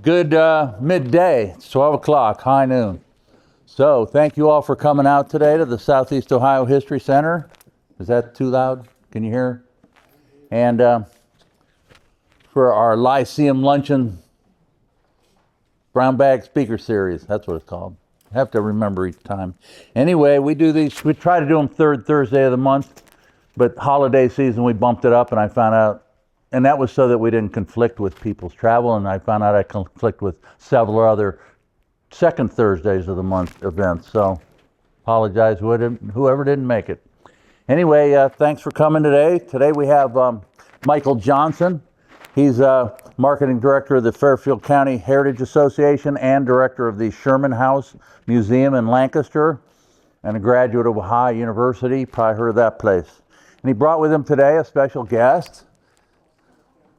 Good midday. It's 12 o'clock, high noon. So thank you all for coming out today to the Southeast Ohio History Center. Is that too loud? Can you hear? And for our Lyceum Luncheon Brown Bag Speaker Series. That's what it's called. I have to remember each time. Anyway, we do these. We try to do them third Thursday of the month, but holiday season we bumped it up, and I found out, and that was so that we didn't conflict with people's travel, and I found out I conflict with several other second Thursdays of the month events. So apologize whoever didn't make it. Anyway, thanks for coming today. Today we have Michael Johnson. He's marketing director of the Fairfield County Heritage Association and director of the Sherman House Museum in Lancaster, and a graduate of Ohio University. Probably heard of that place. And he brought with him today a special guest,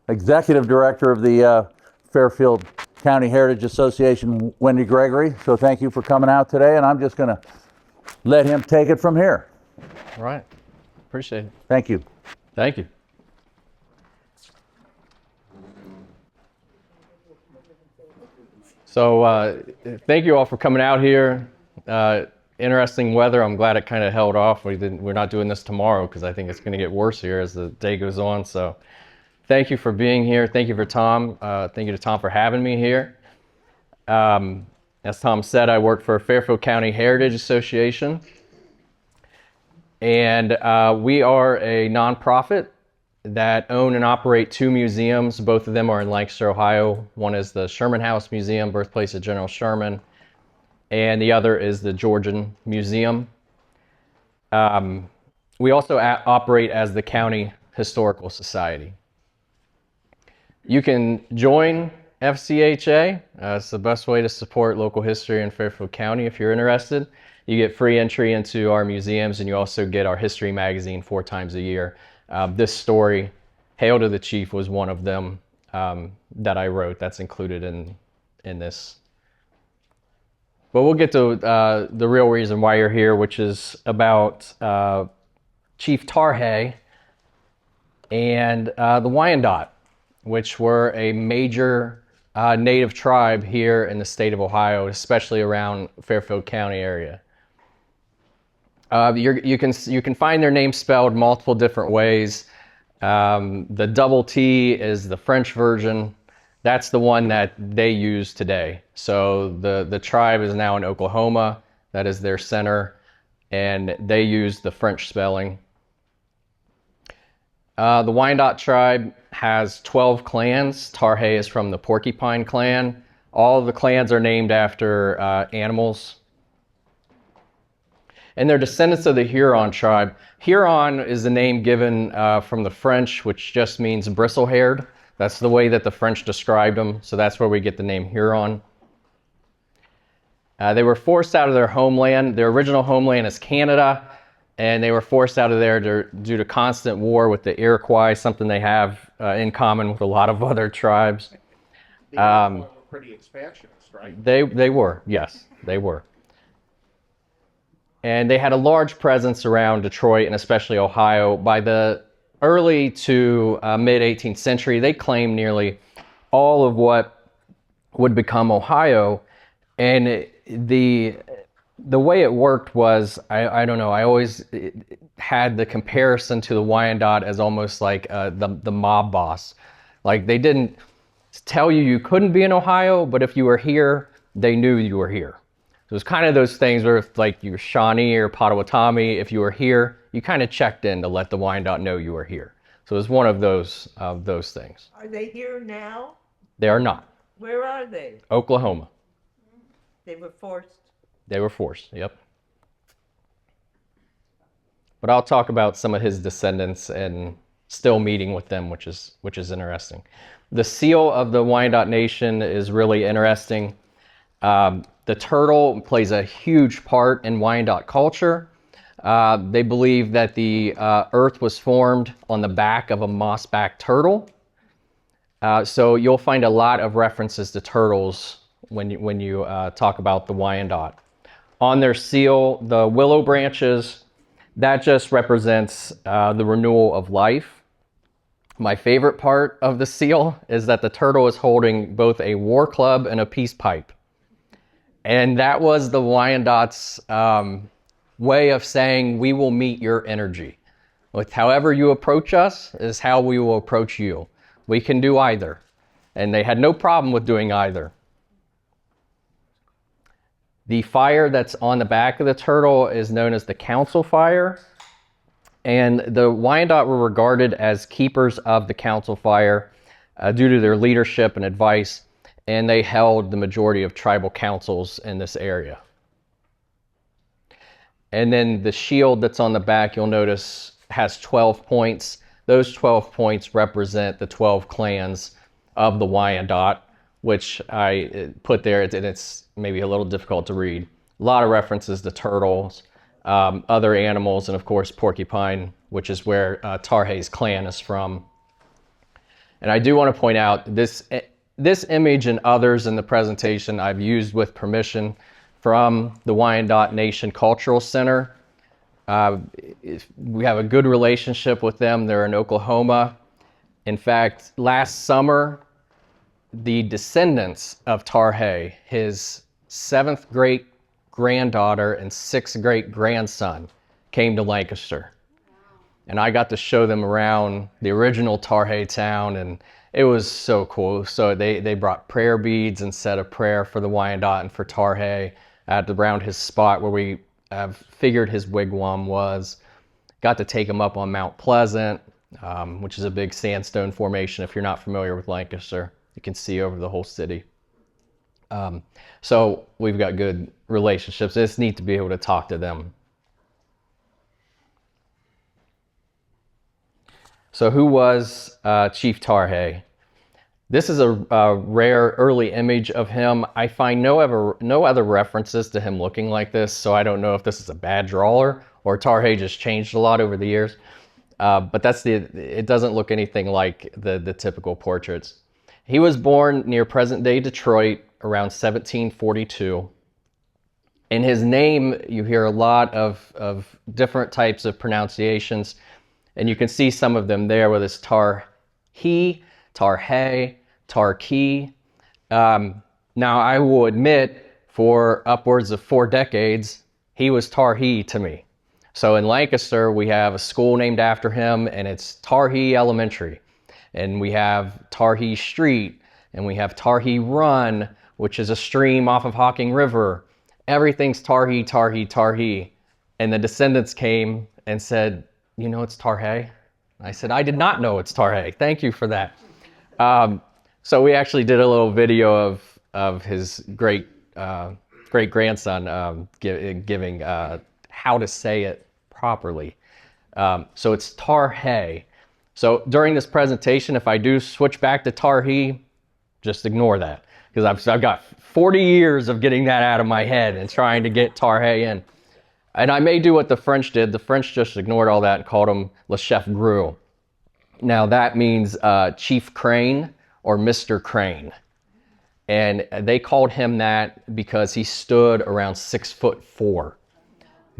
executive director of the Fairfield County Heritage Association, Wendy Gregory. So thank you for coming out today, and I'm just going to let him take it from here. All right. Appreciate it. Thank you. Thank you. So thank you all for coming out here. Interesting weather. I'm glad it kind of held off. We're not doing this tomorrow because I think it's going to get worse here as the day goes on. So thank you for being here. Thank you for Tom. Thank you to Tom for having me here. As Tom said, I work for Fairfield County Heritage Association. And we are a nonprofit that own and operate two museums. Both of them are in Lancaster, Ohio. One is the Sherman House Museum, birthplace of General Sherman, and the other is the Georgian Museum. We also operate as the County Historical Society. You can join FCHA. It's the best way to support local history in Fairfield County if you're interested. You get free entry into our museums, and you also get our history magazine 4 times a year. This story, Hail to the Chief, was one of them that I wrote. That's included in this. But we'll get to the real reason why you're here, which is about Chief Tarhe and the Wyandot, which were a major native tribe here in the state of Ohio, especially around Fairfield County area. You can find their name spelled multiple different ways. The double T is the French version. That's the one that they use today. So the tribe is now in Oklahoma. That is their center, and they use the French spelling. The Wyandot tribe has 12 clans. Tarhe is from the Porcupine clan. All of the clans are named after animals. And they're descendants of the Huron tribe. Huron is the name given from the French, which just means bristle-haired. That's the way that the French described them, so that's where we get the name Huron. They were forced out of their homeland. Their original homeland is Canada, and they were forced out of there due to constant war with the Iroquois, something they have in common with a lot of other tribes. They were pretty expansionist, right? They were, yes, they were. And they had a large presence around Detroit and especially Ohio. By the early to mid-18th century, they claimed nearly all of what would become Ohio. And the way it worked was, I don't know, I always had the comparison to the Wyandot as almost like the mob boss. Like, they didn't tell you couldn't be in Ohio, but if you were here, they knew you were here. So it was kind of those things where if, like, you were Shawnee or Potawatomi, if you were here, you kind of checked in to let the Wyandot know you were here. So it was one of those things. Are they here now? They are not. Where are they? Oklahoma. They were forced. They were forced, yep. But I'll talk about some of his descendants and still meeting with them, which is interesting. The seal of the Wyandot Nation is really interesting. The turtle plays a huge part in Wyandot culture. They believe that the earth was formed on the back of a mossback turtle. So you'll find a lot of references to turtles when you talk about the Wyandot. On their seal, the willow branches, that just represents the renewal of life. My favorite part of the seal is that the turtle is holding both a war club and a peace pipe. And that was the Wyandot's way of saying, we will meet your energy. With however you approach us is how we will approach you. We can do either. And they had no problem with doing either. The fire that's on the back of the turtle is known as the council fire. And the Wyandot were regarded as keepers of the council fire due to their leadership and advice. And they held the majority of tribal councils in this area. And then the shield that's on the back, you'll notice, has 12 points. Those 12 points represent the 12 clans of the Wyandot, which I put there, and it's maybe a little difficult to read. A lot of references to turtles, other animals, and of course porcupine, which is where Tarhe's clan is from. And I do want to point out this image and others in the presentation I've used with permission from the Wyandot Nation Cultural Center. We have a good relationship with them. They're in Oklahoma. In fact, last summer, the descendants of Tarhe, his 7th great granddaughter and 6th great grandson, came to Lancaster. And I got to show them around the original Tarhe town, and it was so cool. So they brought prayer beads and said a prayer for the Wyandot and for Tarhe around his spot where we figured his wigwam was. Got to take him up on Mount Pleasant, which is a big sandstone formation. If you're not familiar with Lancaster, you can see over the whole city. So we've got good relationships. It's neat to be able to talk to them. So who was Chief Tarhe? This is a rare early image of him. I find no other references to him looking like this, so I don't know if this is a bad drawer or Tarhe just changed a lot over the years. But it doesn't look anything like the typical portraits. He was born near present-day Detroit around 1742. In his name, you hear a lot of different types of pronunciations, and you can see some of them there, whether it's Tarhe, Tarhe, Tarki. Now, I will admit, for upwards of 4 decades, he was Tarhe to me. So in Lancaster, we have a school named after him, and it's Tarhe Elementary. And we have Tarhe Street, and we have Tarhe Run, which is a stream off of Hocking River. Everything's Tarhe, Tarhe, Tarhe. And the descendants came and said, you know it's Tarhe? I said, I did not know it's Tarhe. Thank you for that. So we actually did a little video of his great grandson giving how to say it properly. So it's Tarhe. So during this presentation, if I do switch back to Tarhe, just ignore that, because I've got 40 years of getting that out of my head and trying to get Tarhe in. And I may do what the French did. The French just ignored all that and called him Le Chef Gros. Now that means Chief Crane or Mr. Crane. And they called him that because he stood around 6'4".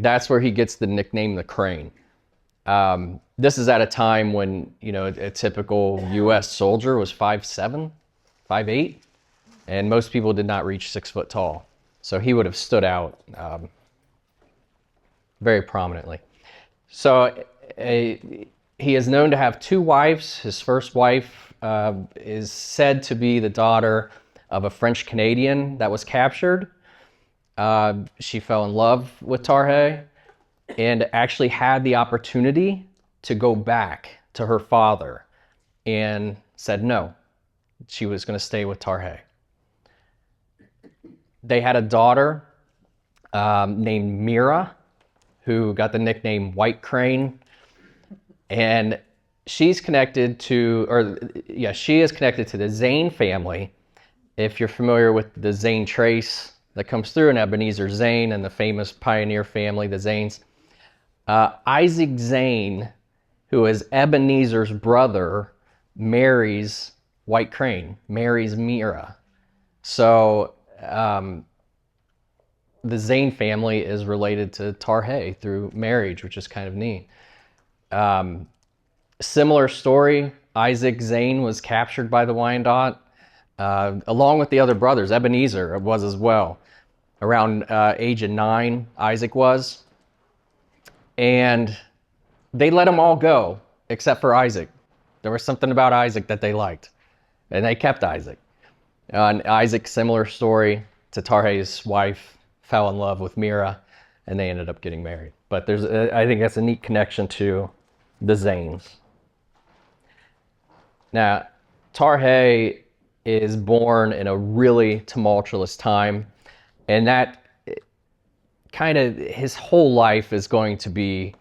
That's where he gets the nickname the Crane. This is at a time when, you know, a typical U.S. soldier was 5'7", 5'8", and most people did not reach 6 foot tall. So he would have stood out very prominently. So he is known to have 2 wives. His first wife is said to be the daughter of a French Canadian that was captured. She fell in love with Tarhe and actually had the opportunity to go back to her father and said no, she was going to stay with Tarhe. They had a daughter named Mira, who got the nickname White Crane, and she is connected to the Zane family. If you're familiar with the Zane trace that comes through in Ebenezer Zane and the famous pioneer family, the Zanes, Isaac Zane, who is Ebenezer's brother, marries White Crane, marries Mira. So the Zane family is related to Tarhe through marriage, which is kind of neat. Similar story Isaac Zane was captured by the Wyandot, along with the other brothers. Ebenezer was as well. Around age of 9, Isaac was. And they let them all go, except for Isaac. There was something about Isaac that they liked, and they kept Isaac. And Isaac, similar story to Tarhe's wife, fell in love with Mira, and they ended up getting married. But there's, I think that's a neat connection to the Zanes. Now, Tarhe is born in a really tumultuous time, and that kind of his whole life is going to be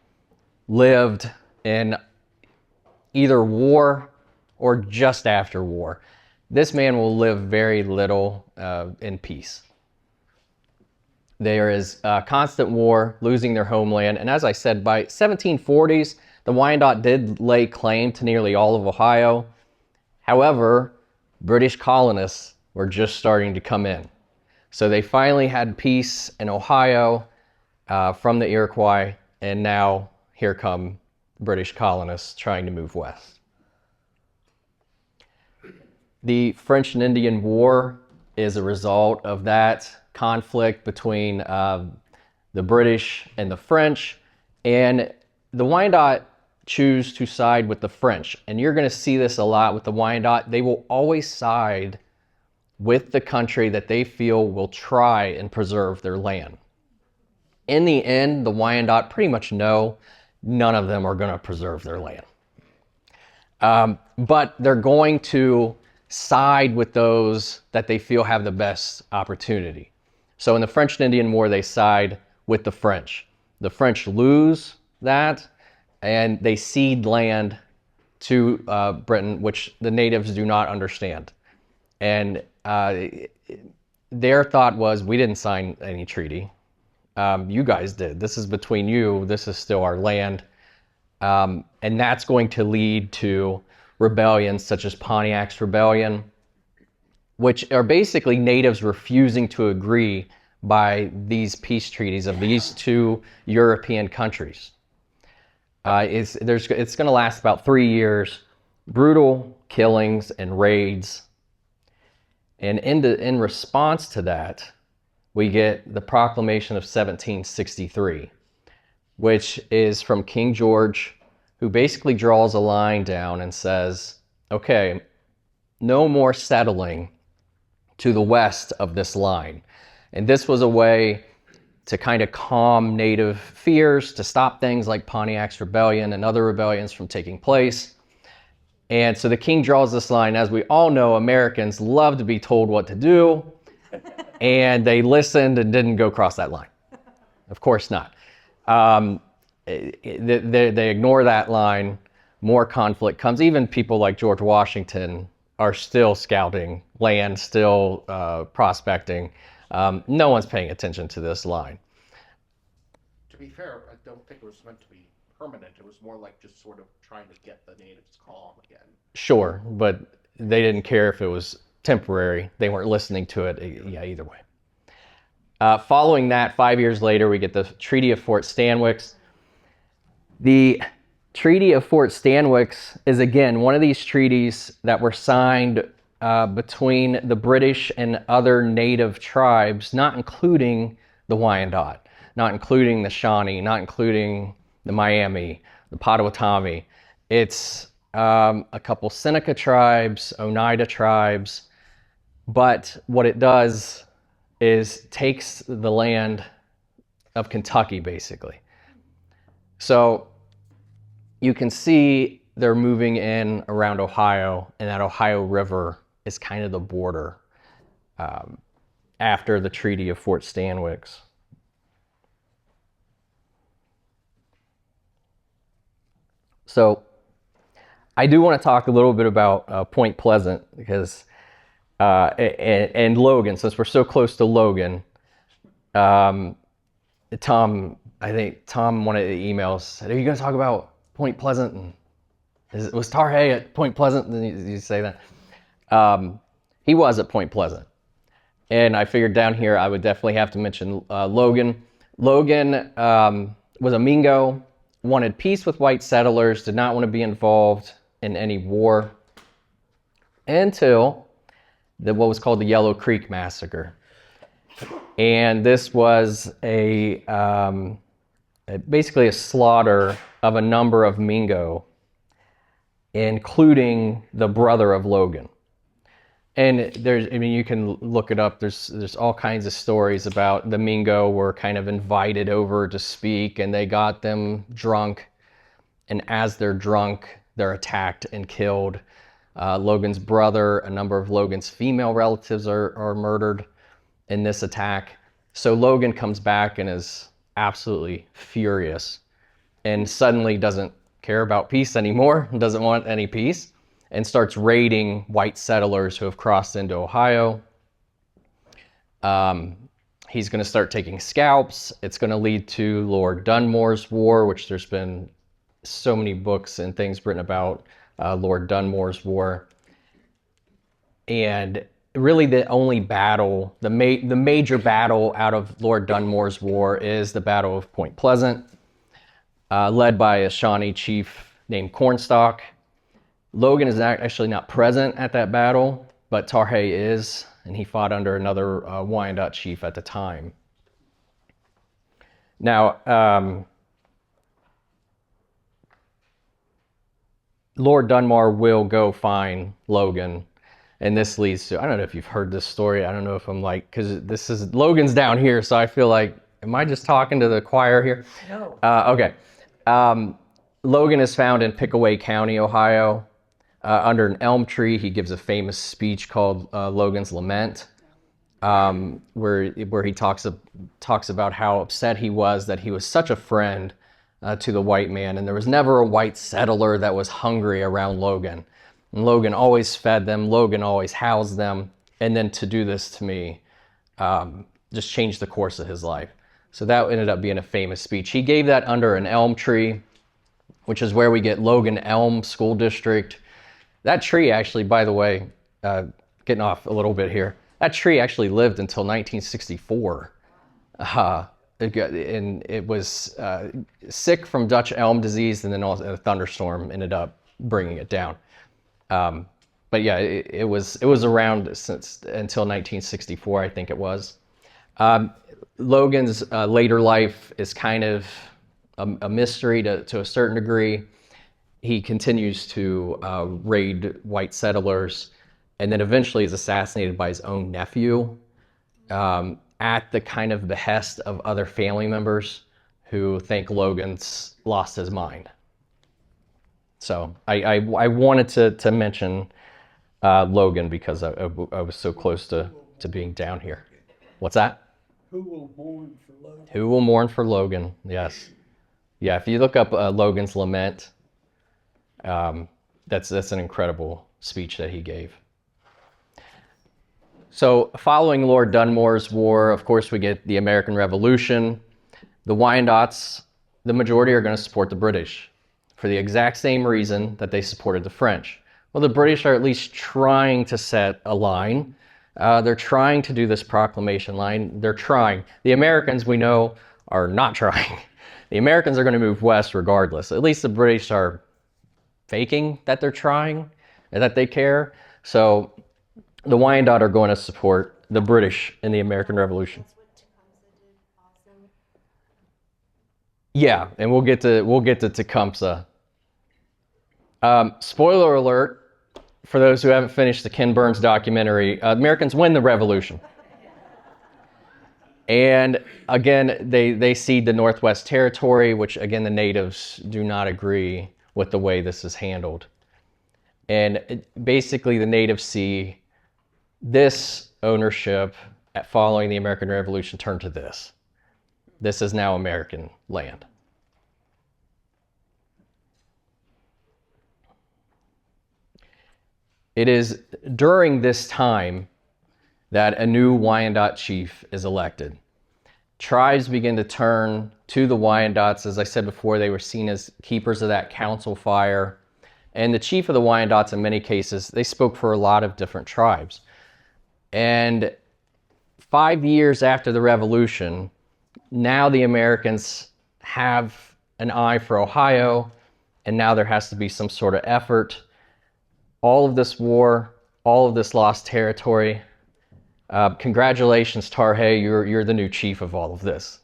lived in either war or just after war. This man will live very little in peace. There is constant war, losing their homeland, and as I said, by 1740s, the Wyandot did lay claim to nearly all of Ohio. However, British colonists were just starting to come in. So they finally had peace in Ohio from the Iroquois, and now here come British colonists trying to move west. The French and Indian War is a result of that conflict between the British and the French, and the Wyandot choose to side with the French. And you're going to see this a lot with the Wyandot. They will always side with the country that they feel will try and preserve their land. In the end, the Wyandot pretty much know none of them are going to preserve their land. But they're going to side with those that they feel have the best opportunity. So in the French and Indian War, they side with the French. The French lose that, and they cede land to Britain, which the natives do not understand. And their thought was, we didn't sign any treaty. You guys did. This is between you. This is still our land. And that's going to lead to rebellions such as Pontiac's Rebellion, which are basically natives refusing to agree by these peace treaties of these two European countries. It's going to last about 3 years, brutal killings and raids. And in response to that, we get the Proclamation of 1763, which is from King George, who basically draws a line down and says, okay, no more settling to the west of this line. And this was a way to kind of calm native fears, to stop things like Pontiac's Rebellion and other rebellions from taking place. And so the king draws this line. As we all know, Americans love to be told what to do, and they listened and didn't go cross that line. Of course not. They ignore that line. More conflict comes. Even people like George Washington are still scouting land, still prospecting. No one's paying attention to this line. To be fair, I don't think it was meant to be permanent. It was more like just sort of trying to get the natives calm again. Sure, but they didn't care if it was temporary. They weren't listening to it. Yeah, either way. Following that, 5 years later, we get the Treaty of Fort Stanwix. The Treaty of Fort Stanwix is, again, one of these treaties that were signed between the British and other native tribes, not including the Wyandot, not including the Shawnee, not including the Miami, the Potawatomi. It's a couple Seneca tribes, Oneida tribes, but what it does is takes the land of Kentucky, basically. So you can see they're moving in around Ohio, and that Ohio River is kind of the border after the Treaty of Fort Stanwix. So I do want to talk a little bit about Point Pleasant, because and Logan, since we're so close to Logan. Tom, I think Tom, one of the emails said, are you going to talk about Point Pleasant? And was Tarhe at Point Pleasant? And you say that. He was at Point Pleasant. And I figured down here I would definitely have to mention Logan. Logan was a Mingo, wanted peace with white settlers, did not want to be involved in any war until what was called the Yellow Creek Massacre. And this was basically a slaughter of a number of Mingo, including the brother of Logan. And you can look it up. There's all kinds of stories about the Mingo were kind of invited over to speak, and they got them drunk. And as they're drunk, they're attacked and killed. Logan's brother, a number of Logan's female relatives are murdered in this attack. So Logan comes back and is absolutely furious and suddenly doesn't care about peace anymore, doesn't want any peace, and starts raiding white settlers who have crossed into Ohio. He's going to start taking scalps. It's going to lead to Lord Dunmore's War, which there's been so many books and things written about Lord Dunmore's War. And really the only battle, the major battle out of Lord Dunmore's War is the Battle of Point Pleasant, led by a Shawnee chief named Cornstalk. Logan is actually not present at that battle, but Tarhe is, and he fought under another Wyandot chief at the time. Now, Lord Dunmore will go find Logan, and this leads to, I don't know if you've heard this story. I don't know if I'm because Logan's down here, so I feel like, am I just talking to the choir here? No. Okay. Logan is found in Pickaway County, Ohio, under an elm tree. He gives a famous speech called Logan's Lament, where he talks about how upset he was that he was such a friend to the white man, and there was never a white settler that was hungry around Logan. And Logan always fed them, Logan always housed them, and then to do this to me just changed the course of his life. So that ended up being a famous speech. He gave that under an elm tree, which is where we get Logan Elm School District. That tree actually, by the way, getting off a little bit here, that tree actually lived until 1964. And it was sick from Dutch elm disease, and then also a thunderstorm ended up bringing it down. But yeah, it was around until 1964, I think it was. Logan's later life is kind of a mystery to a certain degree. He continues to raid white settlers, and then eventually is assassinated by his own nephew at the kind of behest of other family members who think Logan's lost his mind. So I wanted to mention Logan because I was so close to being down here. What's that? Who will mourn for Logan? Who will mourn for Logan? Yes. Yeah, if you look up Logan's Lament, that's an incredible speech that he gave. So following Lord Dunmore's War, of course, we get the American Revolution. The Wyandots, the majority are going to support the British for the exact same reason that they supported the French. Well, the British are at least trying to set a line. They're trying to do this proclamation line. They're trying. The Americans, we know, are not trying. The Americans are going to move west regardless. At least the British are faking that they're trying and that they care. So the Wyandot are going to support the British in the American Revolution. That's what Tecumseh did also. Yeah, and we'll get to Tecumseh. Spoiler alert, for those who haven't finished the Ken Burns documentary, Americans win the revolution. And again, they cede the Northwest Territory, which again, the natives do not agree with the way this is handled. And basically the natives see this ownership following the American Revolution turn to this. This is now American land. It is during this time that a new Wyandot chief is elected. Tribes begin to turn to the Wyandots. As I said before, they were seen as keepers of that council fire. And the chief of the Wyandots, in many cases, they spoke for a lot of different tribes. And 5 years after the revolution, now the Americans have an eye for Ohio, and now there has to be some sort of effort all of this war, all of this lost territory. Congratulations, Tarhe, you're the new chief of all of this.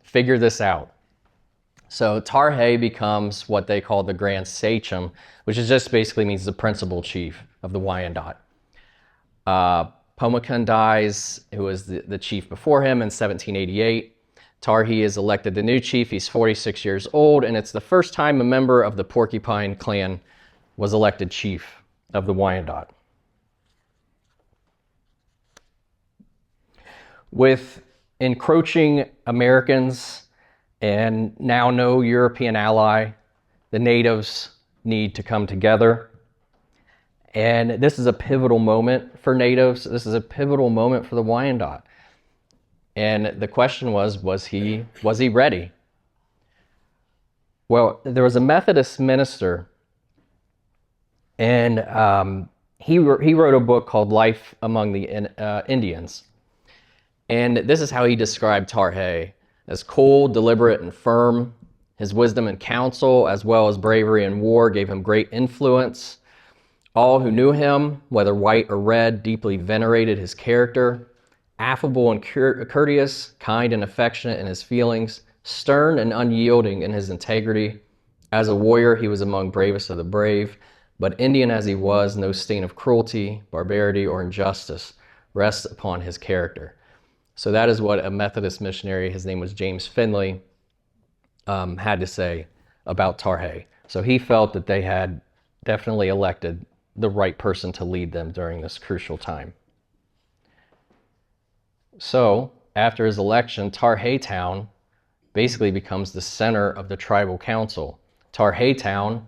Figure this out. So Tarhe becomes what they call the Grand Sachem, which is just basically means the principal chief of the Wyandot. Pomakan dies, who was the chief before him in 1788. Tarhe is elected the new chief. He's 46 years old, and it's the first time a member of the Porcupine clan was elected chief of the Wyandot. With encroaching Americans and now no European ally, the natives need to come together. And this is a pivotal moment for natives. This is a pivotal moment for the Wyandot. And the question was he ready? Well, there was a Methodist minister, and he wrote a book called Life Among the Indians. And this is how he described Tarhe: as cold, deliberate, and firm. His wisdom and counsel, as well as bravery in war, gave him great influence. All who knew him, whether white or red, deeply venerated his character. Affable and courteous, kind and affectionate in his feelings, stern and unyielding in his integrity. As a warrior, he was among bravest of the brave, but Indian as he was, no stain of cruelty, barbarity, or injustice rests upon his character. So that is what a Methodist missionary, his name was James Finley, had to say about Tarhe. So he felt that they had definitely elected the right person to lead them during this crucial time. So after his election, Tarhe Town basically becomes the center of the tribal council. Tarhe Town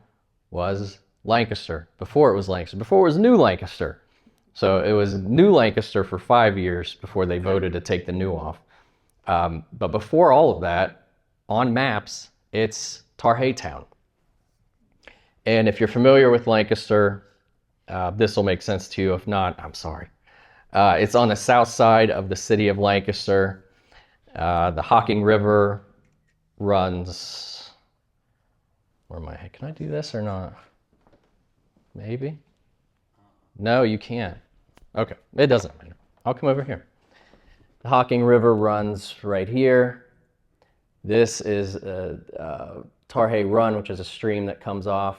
was Lancaster. Before it was Lancaster. Before it was New Lancaster. So it was New Lancaster for 5 years before they voted to take the new off. But before all of that, on maps, it's Tarhe Town. And if you're familiar with Lancaster, this will make sense to you. If not, I'm sorry. It's on the south side of the city of Lancaster. The Hocking River runs... Where am I? Can I do this or not? Maybe? No, you can't. Okay, it doesn't matter. I'll come over here. The Hocking River runs right here. This is Tarhe Run, which is a stream that comes off.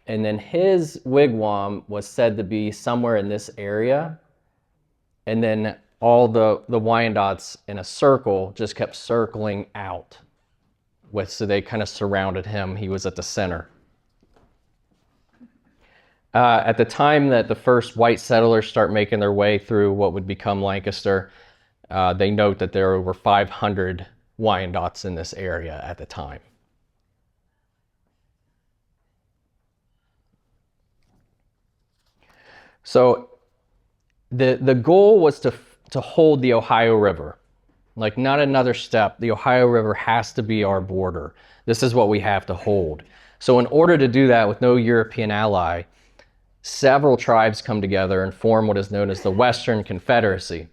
And then his wigwam was said to be somewhere in this area. And then all the Wyandots in a circle just kept circling out. So they kind of surrounded him. He was at the center. At the time that the first white settlers start making their way through what would become Lancaster, they note that there were 500 Wyandots in this area at the time. So the goal was to hold the Ohio River. Like, not another step. The Ohio River has to be our border. This is what we have to hold. So in order to do that with no European ally, several tribes come together and form what is known as the Western Confederacy.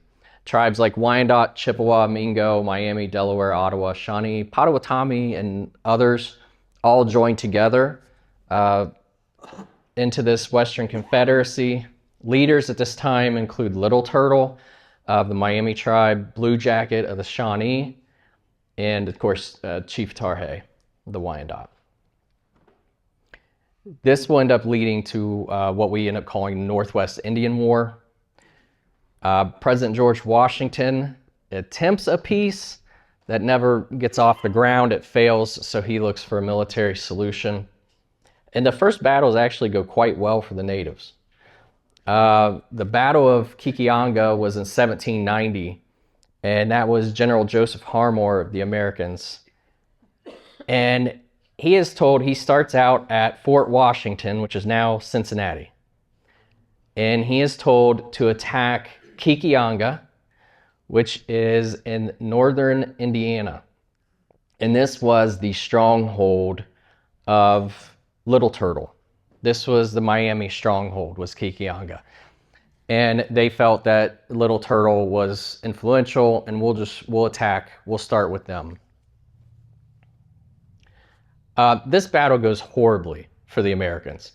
Tribes like Wyandot, Chippewa, Mingo, Miami, Delaware, Ottawa, Shawnee, Potawatomi, and others all joined together into this Western Confederacy. Leaders at this time include Little Turtle of the Miami tribe, Blue Jacket of the Shawnee, and of course, Chief Tarhe, the Wyandot. This will end up leading to what we end up calling the Northwest Indian War. President George Washington attempts a peace that never gets off the ground. It fails, so he looks for a military solution. And the first battles actually go quite well for the natives. The Battle of Kikianga was in 1790, and that was General Joseph Harmore of the Americans. And he is told, he starts out at Fort Washington, which is now Cincinnati. And he is told to attack Kikianga, which is in northern Indiana. And this was the stronghold of Little Turtle. This was the Miami stronghold, was Kikianga. And they felt that Little Turtle was influential, and we'll attack, we'll start with them. This battle goes horribly for the Americans.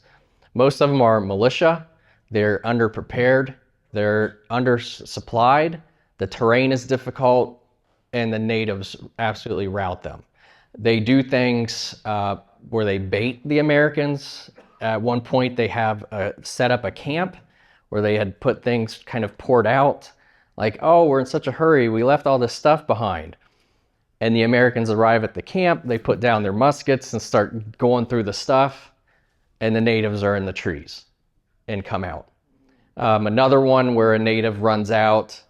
Most of them are militia. They're underprepared. They're undersupplied. The terrain is difficult, and the natives absolutely rout them. They do things where they bait the Americans. At one point, they have set up a camp where they had put things kind of poured out, like, oh, we're in such a hurry, we left all this stuff behind. And the Americans arrive at the camp, they put down their muskets and start going through the stuff, and the natives are in the trees and come out. Another one where a native runs out,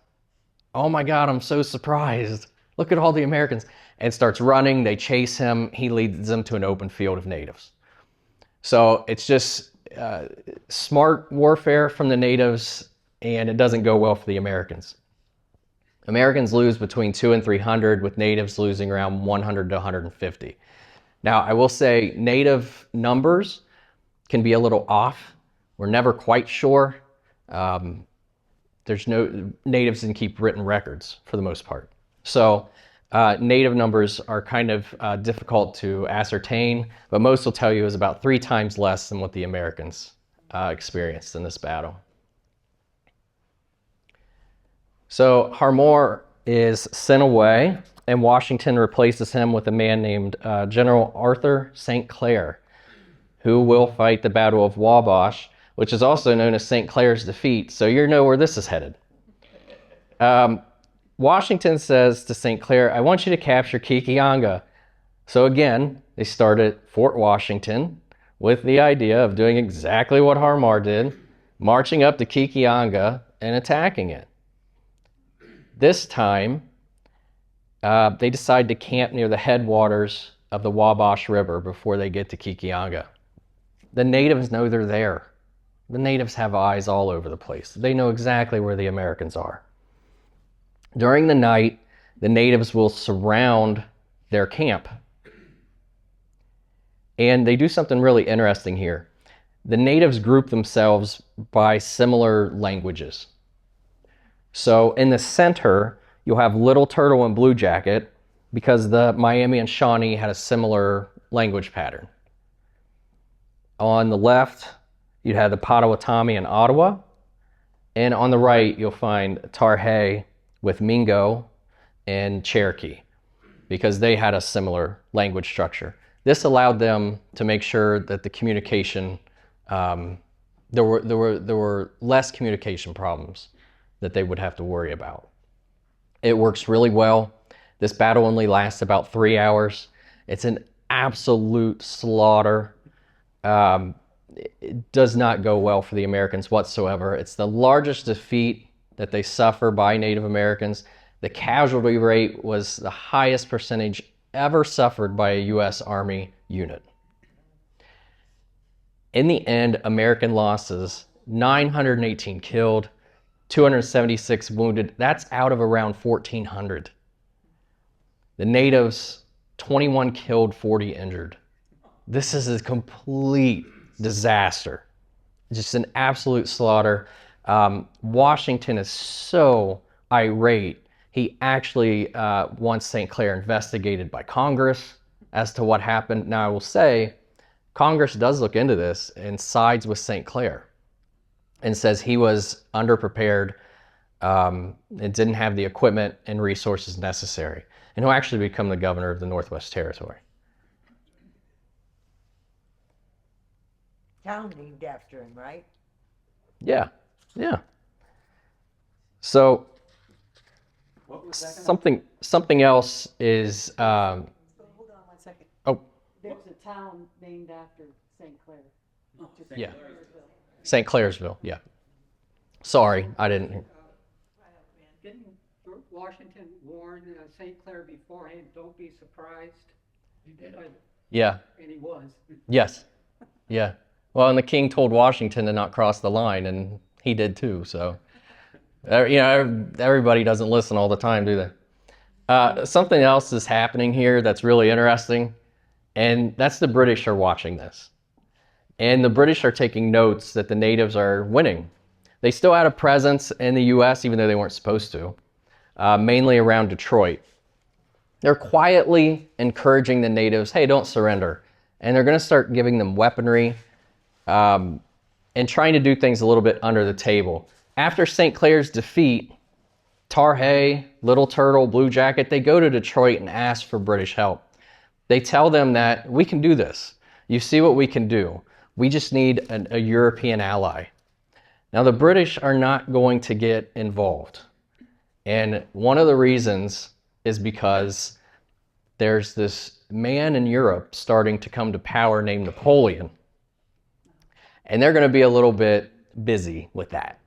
oh my God, I'm so surprised. Look at all the Americans. And starts running, they chase him, he leads them to an open field of natives. So it's just smart warfare from the natives, and it doesn't go well for the Americans. Americans lose between 200 and 300, with natives losing around 100 to 150. Now, I will say native numbers can be a little off. We're never quite sure. There's no natives didn't keep written records for the most part. So native numbers are kind of difficult to ascertain, but most will tell you is about 3 times less than what the Americans experienced in this battle. So Harmore is sent away, and Washington replaces him with a man named General Arthur St. Clair, who will fight the Battle of Wabash, which is also known as St. Clair's defeat. So you know where this is headed. Washington says to St. Clair, I want you to capture Kikianga. So again, they started Fort Washington with the idea of doing exactly what Harmar did, marching up to Kikianga and attacking it. This time, they decide to camp near the headwaters of the Wabash River before they get to Kikianga. The natives know they're there. The natives have eyes all over the place. They know exactly where the Americans are. During the night, the natives will surround their camp. And they do something really interesting here. The natives group themselves by similar languages. So in the center, you'll have Little Turtle and Blue Jacket, because the Miami and Shawnee had a similar language pattern. On the left, you'd have the Potawatomi and Ottawa. And on the right, you'll find Tarhe with Mingo and Cherokee, because they had a similar language structure. This allowed them to make sure that the communication, there were less communication problems that they would have to worry about. It works really well. This battle only lasts about 3 hours. It's an absolute slaughter. It does not go well for the Americans whatsoever. It's the largest defeat that they suffer by Native Americans. The casualty rate was the highest percentage ever suffered by a U.S. Army unit. In the end, American losses, 918 killed, 276 wounded. That's out of around 1,400. The natives, 21 killed, 40 injured. This is a complete disaster. Just an absolute slaughter. Washington is so irate, he actually wants St. Clair investigated by Congress as to what happened. Now, I will say, Congress does look into this and sides with St. Clair and says he was underprepared and didn't have the equipment and resources necessary. And he'll actually become the governor of the Northwest Territory. Town named after him, right? Yeah, yeah. So something else is. Hold on 1 second. Oh, There's a town named after St. Clair. yeah, St. Clairsville. Yeah. Sorry, I didn't. Didn't Washington warn St. Clair beforehand, don't be surprised? He did. Yeah. And he was. Yes. Yeah. Well, and the king told Washington to not cross the line, and he did too. So, everybody doesn't listen all the time, do they? Something else is happening here that's really interesting, and that's the British are watching this. And the British are taking notes that the natives are winning. They still had a presence in the U.S., even though they weren't supposed to, mainly around Detroit. They're quietly encouraging the natives, hey, don't surrender. And they're going to start giving them weaponry. and trying to do things a little bit under the table. After St. Clair's defeat, Tarhe, Little Turtle, Blue Jacket, they go to Detroit and ask for British help. They tell them that we can do this. You see what we can do. We just need a European ally. Now the British are not going to get involved. And one of the reasons is because there's this man in Europe starting to come to power named Napoleon. And they're going to be a little bit busy with that.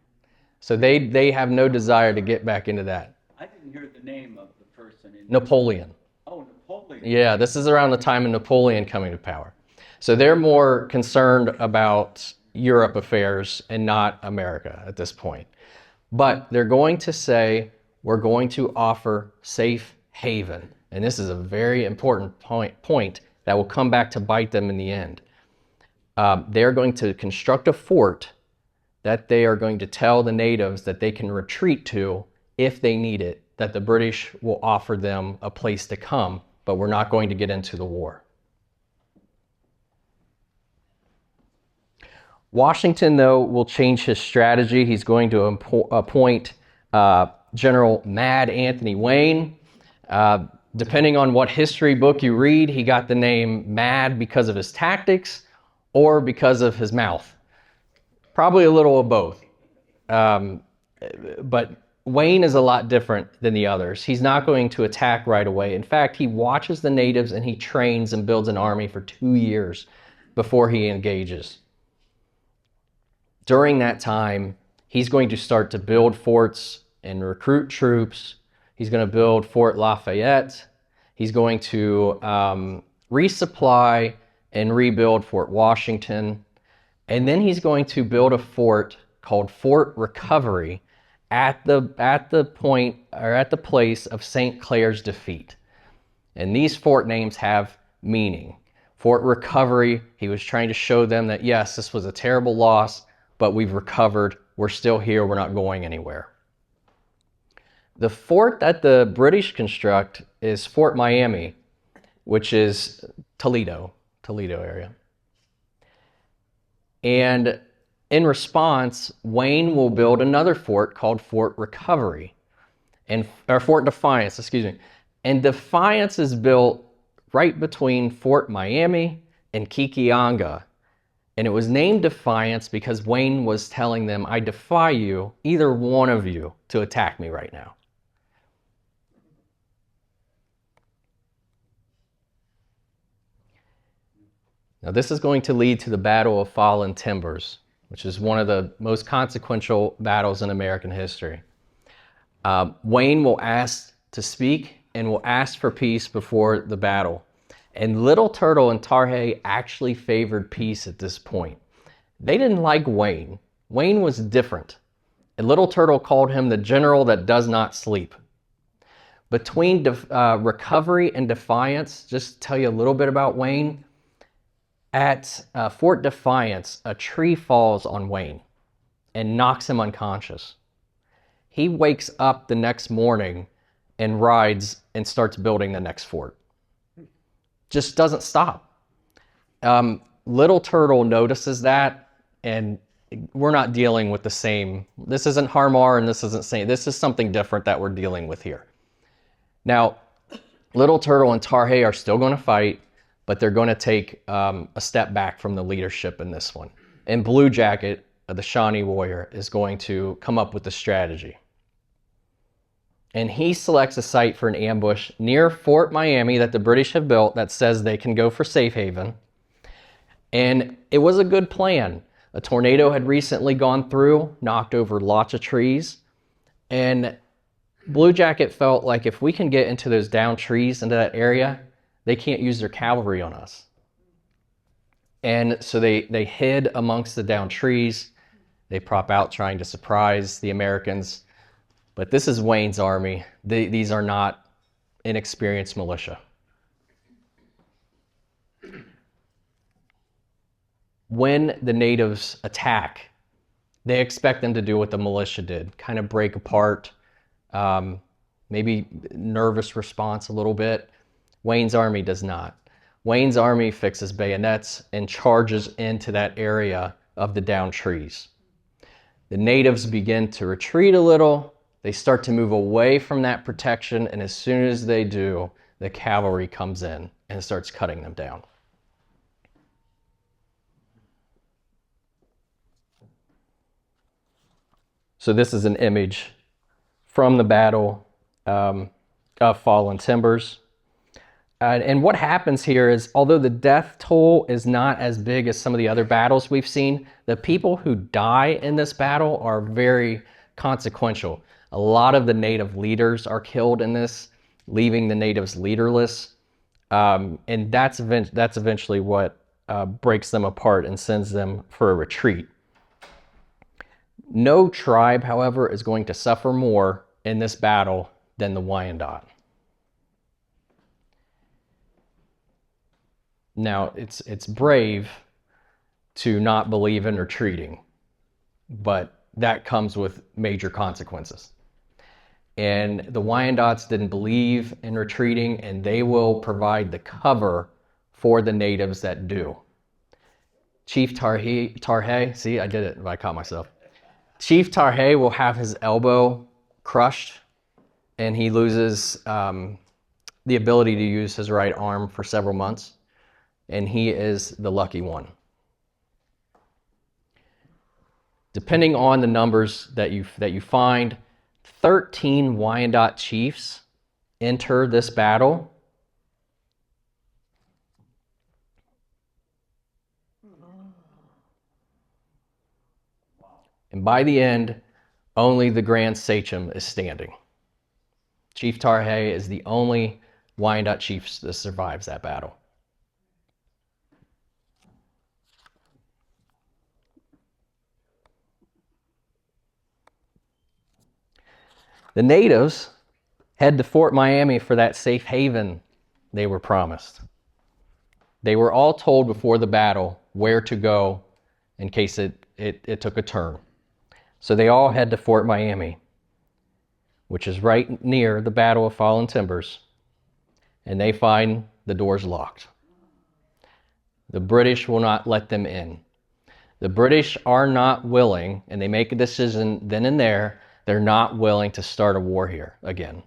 So they have no desire to get back into that. I didn't hear the name of the person. Napoleon. Oh, Napoleon. Yeah, this is around the time of Napoleon coming to power. So they're more concerned about Europe affairs and not America at this point. But they're going to say, we're going to offer safe haven. And this is a very important point that will come back to bite them in the end. They're going to construct a fort that they are going to tell the natives that they can retreat to if they need it, that the British will offer them a place to come, but we're not going to get into the war. Washington, though, will change his strategy. He's going to appoint General Mad Anthony Wayne. Depending on what history book you read, he got the name Mad because of his tactics or because of his mouth. Probably a little of both. But Wayne is a lot different than the others. He's not going to attack right away. In fact, he watches the natives and he trains and builds an army for 2 years before he engages. During that time, he's going to start to build forts and recruit troops. He's going to build Fort Lafayette. He's going to resupply and rebuild Fort Washington. And then he's going to build a fort called Fort Recovery at the point or at the place of St. Clair's defeat. And these fort names have meaning. Fort Recovery, he was trying to show them that yes, this was a terrible loss, but we've recovered. We're still here. We're not going anywhere. The fort that the British construct is Fort Miami, which is Toledo area. And in response, Wayne will build another fort called Fort Recovery, or Fort Defiance, excuse me. And Defiance is built right between Fort Miami and Kikianga. And it was named Defiance because Wayne was telling them, I defy you, either one of you, to attack me right now. Now this is going to lead to the Battle of Fallen Timbers, which is one of the most consequential battles in American history. Wayne will ask to speak and will ask for peace before the battle. And Little Turtle and Tarhe actually favored peace at this point. They didn't like Wayne. Wayne was different. And Little Turtle called him the general that does not sleep. Between Recovery and Defiance, just to tell you a little bit about Wayne, at Fort Defiance, a tree falls on Wayne and knocks him unconscious. He wakes up the next morning and rides and starts building the next fort. Just doesn't stop. Little Turtle notices that, and we're not dealing with the same. This isn't Harmar and this isn't Saint. This is something different that we're dealing with here. Now, Little Turtle and Tarhe are still going to fight, but they're going to take a step back from the leadership in this one. And Blue Jacket, the Shawnee warrior, is going to come up with the strategy. And he selects a site for an ambush near Fort Miami that the British have built that says they can go for safe haven. And it was a good plan. A tornado had recently gone through, knocked over lots of trees. And Blue Jacket felt like if we can get into those downed trees, into that area, they can't use their cavalry on us. And so they hid amongst the downed trees. They prop out trying to surprise the Americans. But this is Wayne's army. These are not inexperienced militia. When the natives attack, they expect them to do what the militia did, kind of break apart, maybe nervous response a little bit. Wayne's army does not. Wayne's army fixes bayonets and charges into that area of the downed trees. The natives begin to retreat a little. They start to move away from that protection, and as soon as they do, the cavalry comes in and starts cutting them down. So this is an image from the battle of Fallen Timbers. And what happens here is, although the death toll is not as big as some of the other battles we've seen, the people who die in this battle are very consequential. A lot of the native leaders are killed in this, leaving the natives leaderless. And that's eventually what breaks them apart and sends them for a retreat. No tribe, however, is going to suffer more in this battle than the Wyandot. Now, it's brave to not believe in retreating, but that comes with major consequences. And the Wyandots didn't believe in retreating, and they will provide the cover for the natives that do. Chief Tarhe, see, I did it, I caught myself. Chief Tarhe will have his elbow crushed, and he loses the ability to use his right arm for several months. And he is the lucky one. Depending on the numbers that you find, 13 Wyandot chiefs enter this battle. And by the end, only the Grand Sachem is standing. Chief Tarhe is the only Wyandot chief that survives that battle. The natives head to Fort Miami for that safe haven they were promised. They were all told before the battle where to go in case it took a turn. So they all head to Fort Miami, which is right near the Battle of Fallen Timbers, and they find the doors locked. The British will not let them in. The British are not willing, and they make a decision then and there, they're not willing to start a war here again.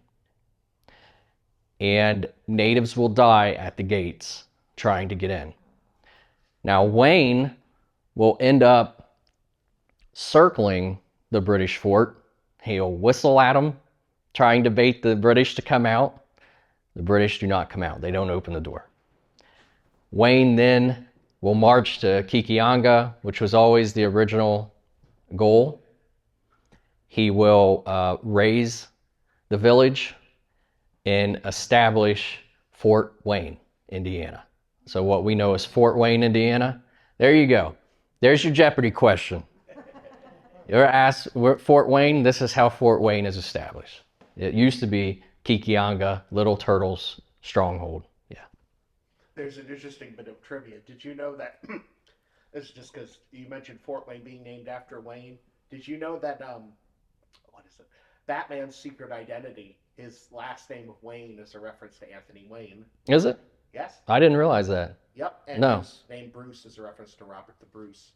And natives will die at the gates trying to get in. Now, Wayne will end up circling the British fort. He'll whistle at them, trying to bait the British to come out. The British do not come out. They don't open the door. Wayne then will march to Kikianga, which was always the original goal. He will raise the village and establish Fort Wayne, Indiana. So what we know as Fort Wayne, Indiana. There you go. There's your Jeopardy question. You're asked Fort Wayne, this is how Fort Wayne is established. It used to be Kikianga, Little Turtle's stronghold. Yeah. There's an interesting bit of trivia. Did you know that, this is just because you mentioned Fort Wayne being named after Wayne. Did you know that, Batman's secret identity, his last name of Wayne is a reference to Anthony Wayne? Is it? Yes. I didn't realize that. Yep. And No. his name Bruce is a reference to Robert the Bruce.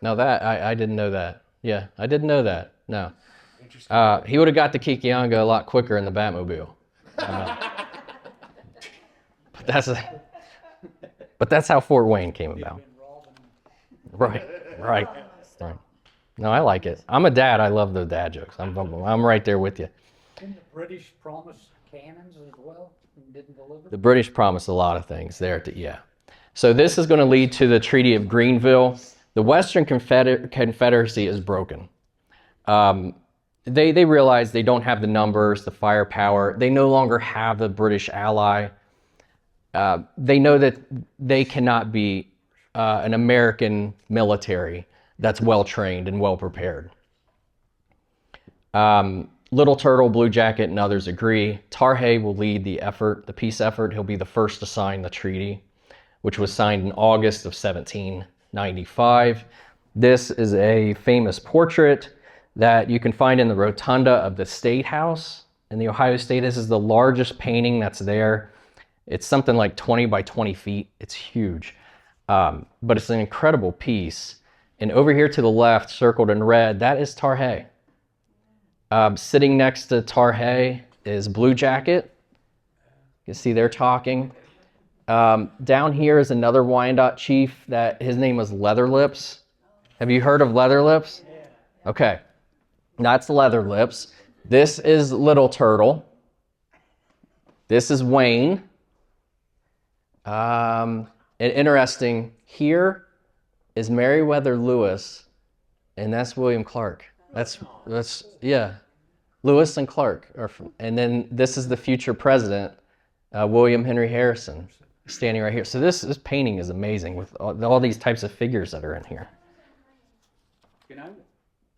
No, that, I didn't know that. Yeah, I didn't know that. No. Interesting. He would have got to Kikianga a lot quicker in the Batmobile. But that's how Fort Wayne came about. Right. No, I like it. I'm a dad. I love the dad jokes. I'm right there with you. Didn't the British promise cannons as well and didn't deliver? The British promised a lot of things there. Yeah. So this is going to lead to the Treaty of Greenville. The Western Confederacy is broken. They realize they don't have the numbers, the firepower. They no longer have a British ally. They know that they cannot be an American military that's well-trained and well-prepared. Little Turtle, Blue Jacket, and others agree. Tarhe will lead the effort, the peace effort. He'll be the first to sign the treaty, which was signed in August of 1795. This is a famous portrait that you can find in the rotunda of the State House in the Ohio State. This is the largest painting that's there. It's something like 20 by 20 feet. It's huge. But it's an incredible piece. And over here to the left, circled in red, that is Tarhe. Sitting next to Tarhe is Blue Jacket. You can see they're talking. Down here is another Wyandot chief that his name was Leatherlips. Have you heard of Leatherlips? Okay, that's Leatherlips. This is Little Turtle. This is Wayne. And interesting, here is Meriwether Lewis, and that's William Clark. That's yeah, Lewis and Clark. And then this is the future president, William Henry Harrison, standing right here. So this painting is amazing with all these types of figures that are in here. Can I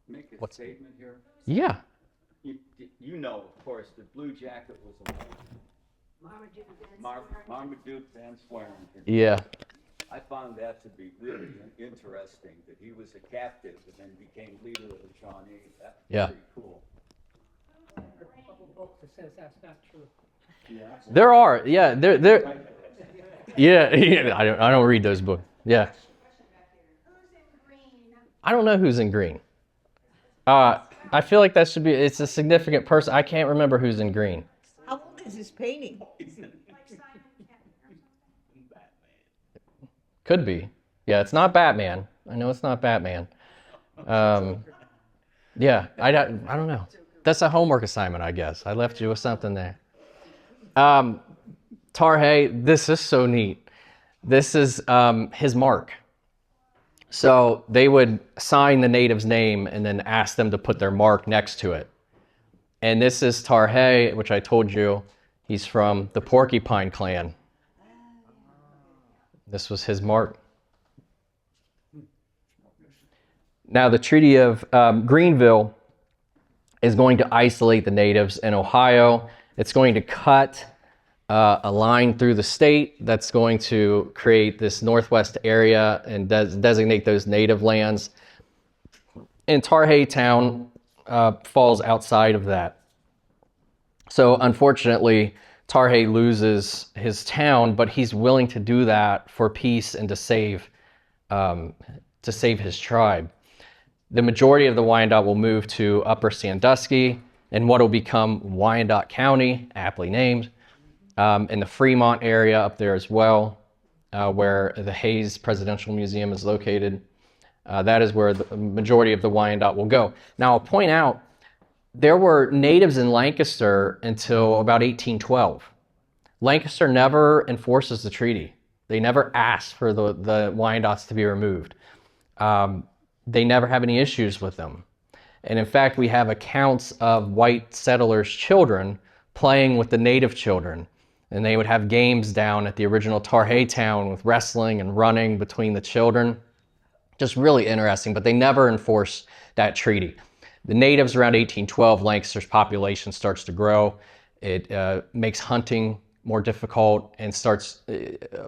make a statement here? Yeah. You know, of course, the Blue Jacket was a Marmaduke Van Swearingen. Yeah. I found that to be really interesting, that he was a captive and then became leader of the Shawnee. That's pretty cool. There's a couple books that says that's not true. Yeah. There are. Yeah. There. Yeah. I don't read those books. Yeah. I don't know who's in green. I feel like that should be. It's a significant person. I can't remember who's in green. How old is this painting? Could be. Yeah, it's not Batman. I know it's not Batman. Yeah, I don't know. That's a homework assignment, I guess. I left you with something there. Tarhe, this is so neat. This is his mark. So they would sign the native's name and then ask them to put their mark next to it. And this is Tarhe, which I told you, he's from the Porcupine Clan. This was his mark. Now the Treaty of Greenville is going to isolate the natives in Ohio. It's going to cut a line through the state that's going to create this northwest area and designate those native lands. And Tarhe Town falls outside of that. So unfortunately, Tarhe loses his town, but he's willing to do that for peace and to save his tribe. The majority of the Wyandot will move to Upper Sandusky in what will become Wyandot County, aptly named, in the Fremont area up there as well, where the Hayes Presidential Museum is located. That is where the majority of the Wyandot will go. Now, I'll point out, there were natives in Lancaster until about 1812. Lancaster never enforces the treaty. They never ask for the Wyandots to be removed. They never have any issues with them. And in fact, we have accounts of white settlers' children playing with the native children. And they would have games down at the original Tarhe town with wrestling and running between the children. Just really interesting, but they never enforced that treaty. The natives around 1812, Lancaster's population starts to grow. It makes hunting more difficult and starts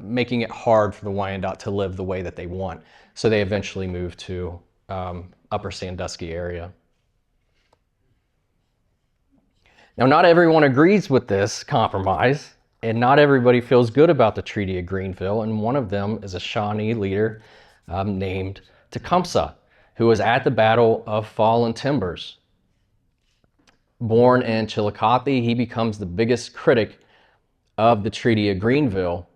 making it hard for the Wyandot to live the way that they want. So they eventually move to Upper Sandusky area. Now, not everyone agrees with this compromise, and not everybody feels good about the Treaty of Greenville, and one of them is a Shawnee leader named Tecumseh, who was at the Battle of Fallen Timbers. Born in Chillicothe, he becomes the biggest critic of the Treaty of Greenville,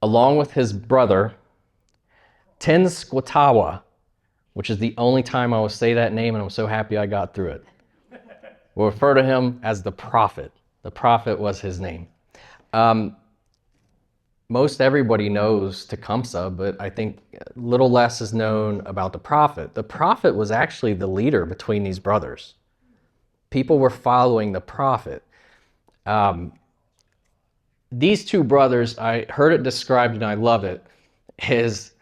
along with his brother, Tenskwatawa, which is the only time I will say that name, and I'm so happy I got through it. We'll refer to him as the Prophet. The Prophet was his name. Most everybody knows Tecumseh, but I think a little less is known about the Prophet. The Prophet was actually the leader between these brothers. People were following the Prophet. These two brothers, I heard it described and I love it, is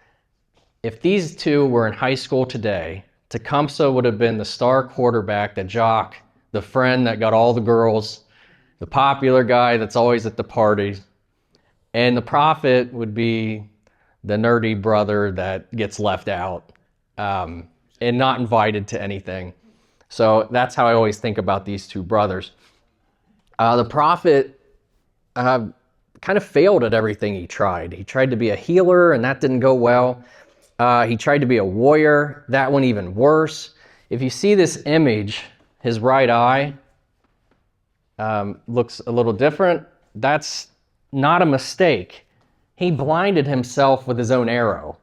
if these two were in high school today, Tecumseh would have been the star quarterback, the jock, the friend that got all the girls, the popular guy that's always at the parties. And the Prophet would be the nerdy brother that gets left out and not invited to anything. So that's how I always think about these two brothers. The Prophet kind of failed at everything he tried. He tried to be a healer, and that didn't go well. He tried to be a warrior. That one even worse. If you see this image, his right eye looks a little different. That's not a mistake. He blinded himself with his own arrow.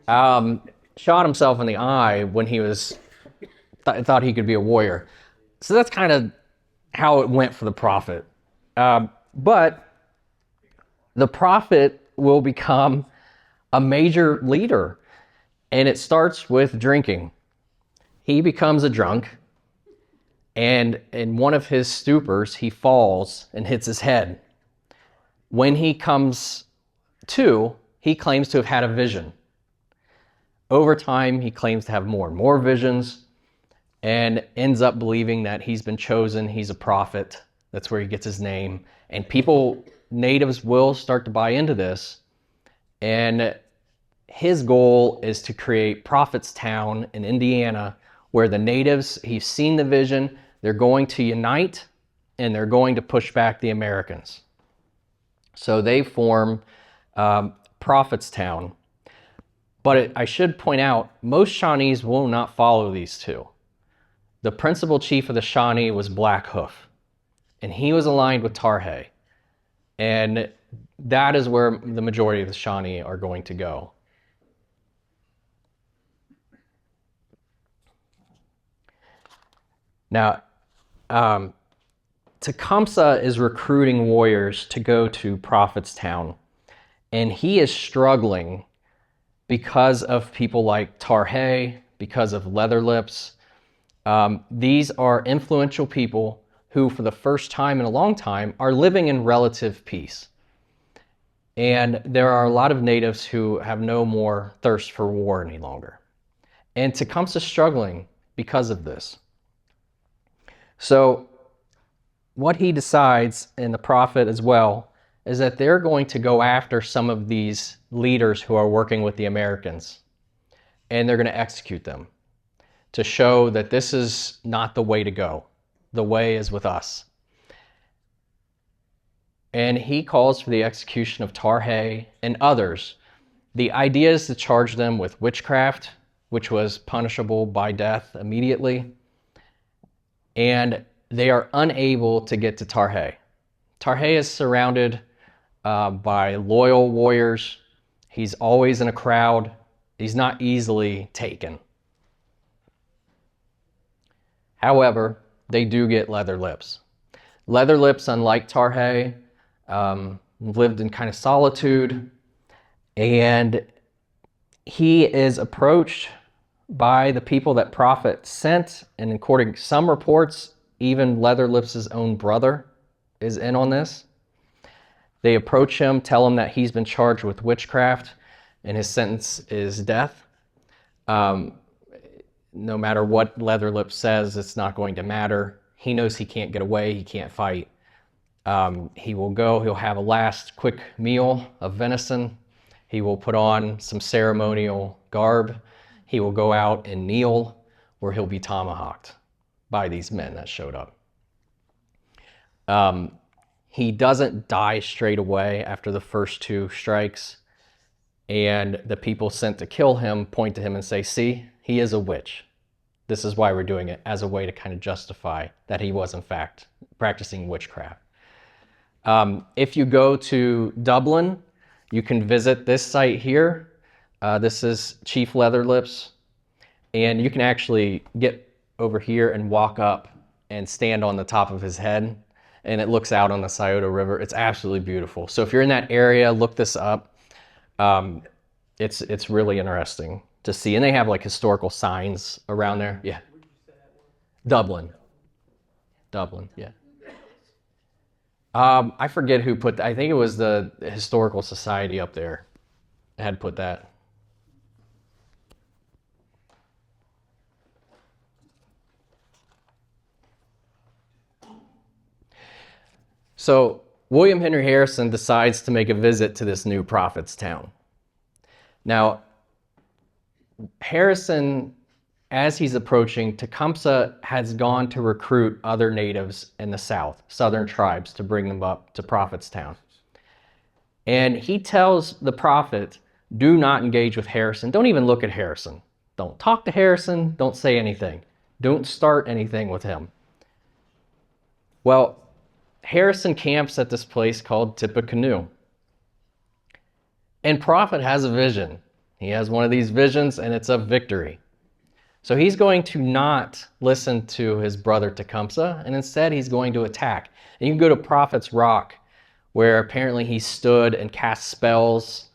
Shot himself in the eye when he was thought he could be a warrior. So that's kind of how it went for the prophet. But the prophet will become a major leader, and it starts with drinking. He becomes a drunk, and in one of his stupors, he falls and hits his head. When he comes to, he claims to have had a vision. Over time, he claims to have more and more visions, and ends up believing that he's been chosen, he's a prophet. That's where he gets his name. And people, natives, will start to buy into this. And his goal is to create Prophetstown in Indiana, where the natives, he's seen the vision, they're going to unite, and they're going to push back the Americans. So they form Prophetstown. But I should point out, most Shawnees will not follow these two. The principal chief of the Shawnee was Black Hoof, and he was aligned with Tarhe. And that is where the majority of the Shawnee are going to go. Now, Tecumseh is recruiting warriors to go to Prophetstown, and he is struggling because of people like Tarhe, because of Leatherlips. These are influential people who, for the first time in a long time, are living in relative peace. And there are a lot of natives who have no more thirst for war any longer. And Tecumseh is struggling because of this. So what he decides, and the prophet as well, is that they're going to go after some of these leaders who are working with the Americans, and they're going to execute them to show that this is not the way to go. The way is with us. And he calls for the execution of Tarhe and others. The idea is to charge them with witchcraft, which was punishable by death immediately. And they are unable to get to Tarhe. Tarhe is surrounded by loyal warriors. He's always in a crowd. He's not easily taken. However, they do get Leatherlips. Leatherlips, unlike Tarhe, lived in kind of solitude, and he is approached by the people that prophet sent, and according to some reports, even Leatherlips' own brother is in on this. They approach him, tell him that he's been charged with witchcraft, and his sentence is death. No matter what Leatherlips says, it's not going to matter. He knows he can't get away, he can't fight. He will go, he'll have a last quick meal of venison. He will put on some ceremonial garb. He will go out and kneel, where he'll be tomahawked by these men that showed up. He doesn't die straight away after the first two strikes, and the people sent to kill him point to him and say, see, he is a witch. This is why we're doing it, as a way to kind of justify that he was in fact practicing witchcraft. If you go to Dublin, you can visit this site here. This is Chief Leatherlips, and you can actually get over here and walk up and stand on the top of his head, and it looks out on the Scioto River. It's absolutely beautiful. So if you're in that area, look this up. It's really interesting to see, and they have like historical signs around there. Yeah. Dublin, yeah. I forget who put that. I think it was the Historical Society up there that had put that. So William Henry Harrison decides to make a visit to this new Prophetstown. Now, Harrison, as he's approaching, Tecumseh has gone to recruit other natives in the South, southern tribes, to bring them up to Prophetstown. And he tells the prophet do not engage with Harrison. Don't even look at Harrison. Don't talk to Harrison. Don't say anything. Don't start anything with him. Well, Harrison camps at this place called Tippecanoe. And Prophet has a vision. He has one of these visions, and it's of victory. So he's going to not listen to his brother Tecumseh, and instead he's going to attack. And you can go to Prophet's Rock, where apparently he stood and cast spells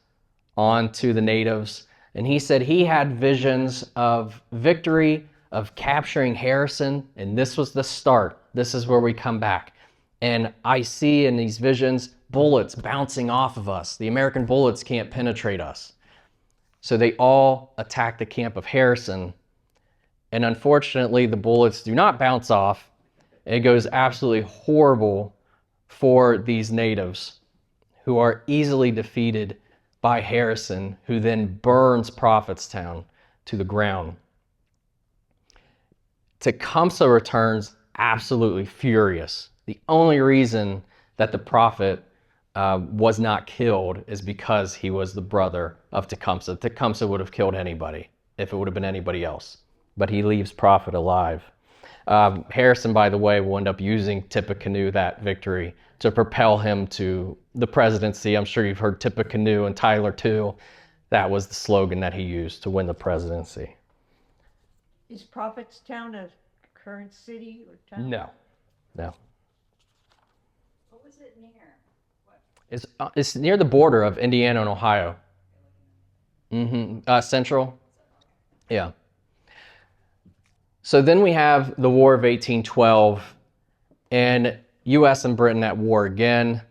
onto the natives. And he said he had visions of victory, of capturing Harrison, and this was the start. This is where we come back. And I see in these visions bullets bouncing off of us. The American bullets can't penetrate us. So they all attack the camp of Harrison. And unfortunately, the bullets do not bounce off. It goes absolutely horrible for these natives, who are easily defeated by Harrison, who then burns Prophetstown to the ground. Tecumseh returns absolutely furious. The only reason that the Prophet was not killed is because he was the brother of Tecumseh. Tecumseh would have killed anybody if it would have been anybody else, but he leaves Prophet alive. Harrison, by the way, will end up using Tippecanoe, that victory, to propel him to the presidency. I'm sure you've heard Tippecanoe and Tyler too. That was the slogan that he used to win the presidency. Is Prophetstown a current city or town? No. What was it near? It's near the border of Indiana and Ohio. Central. Yeah. So then we have the War of 1812, and U.S. and Britain at war again.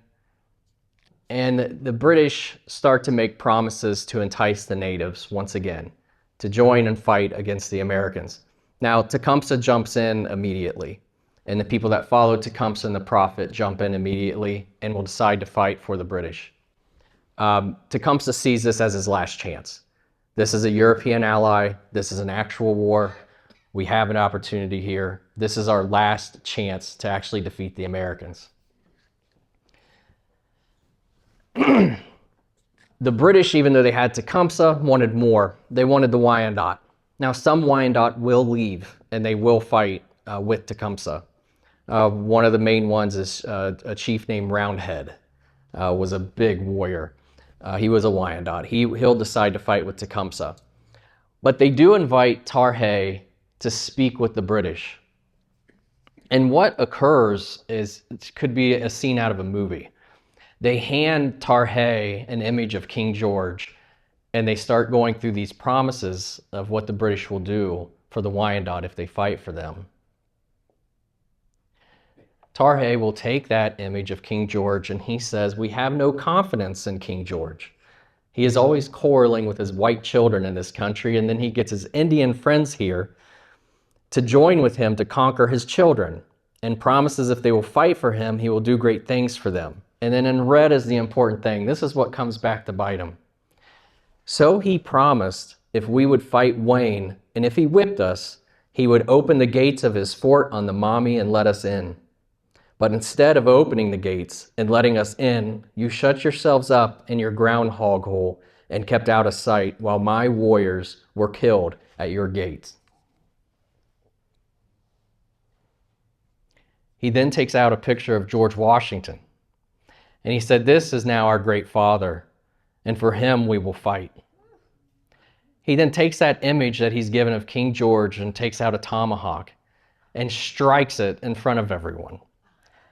And the British start to make promises to entice the natives once again to join and fight against the Americans. Now, Tecumseh jumps in immediately, and the people that follow Tecumseh and the Prophet jump in immediately and will decide to fight for the British. Tecumseh sees this as his last chance. This is a European ally. This is an actual war. We have an opportunity here. This is our last chance to actually defeat the Americans. The British, even though they had Tecumseh, wanted more. They wanted the Wyandot. Now, some Wyandot will leave, and they will fight with Tecumseh. One of the main ones is a chief named Roundhead, was a big warrior. He was a Wyandot. He'll decide to fight with Tecumseh. But they do invite Tarhe to speak with the British. And what occurs is, it could be a scene out of a movie. They hand Tarhe an image of King George, and they start going through these promises of what the British will do for the Wyandot if they fight for them. Tarhe will take that image of King George, and he says, we have no confidence in King George. He is always quarreling with his white children in this country, and then he gets his Indian friends here to join with him to conquer his children, and promises if they will fight for him, he will do great things for them. And then in red is the important thing. This is what comes back to bite him. So he promised if we would fight Wayne, and if he whipped us, he would open the gates of his fort on the Maumee and let us in. But instead of opening the gates and letting us in, you shut yourselves up in your groundhog hole and kept out of sight while my warriors were killed at your gates. He then takes out a picture of George Washington. And he said, this is now our great father, and for him we will fight. He then takes that image that he's given of King George and takes out a tomahawk and strikes it in front of everyone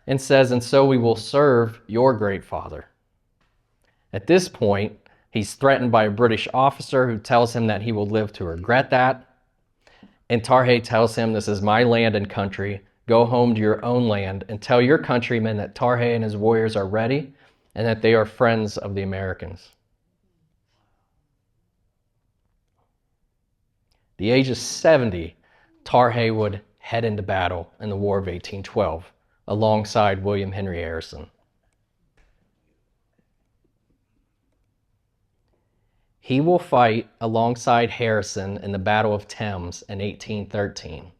and says, and so we will serve your great father. At this point, he's threatened by a British officer who tells him that he will live to regret that. And Tarhe tells him, this is my land and country. Go home to your own land and tell your countrymen that Tarhe and his warriors are ready and that they are friends of the Americans. At the age of 70, Tarhe would head into battle in the War of 1812 alongside William Henry Harrison. He will fight alongside Harrison in the Battle of Thames in 1813.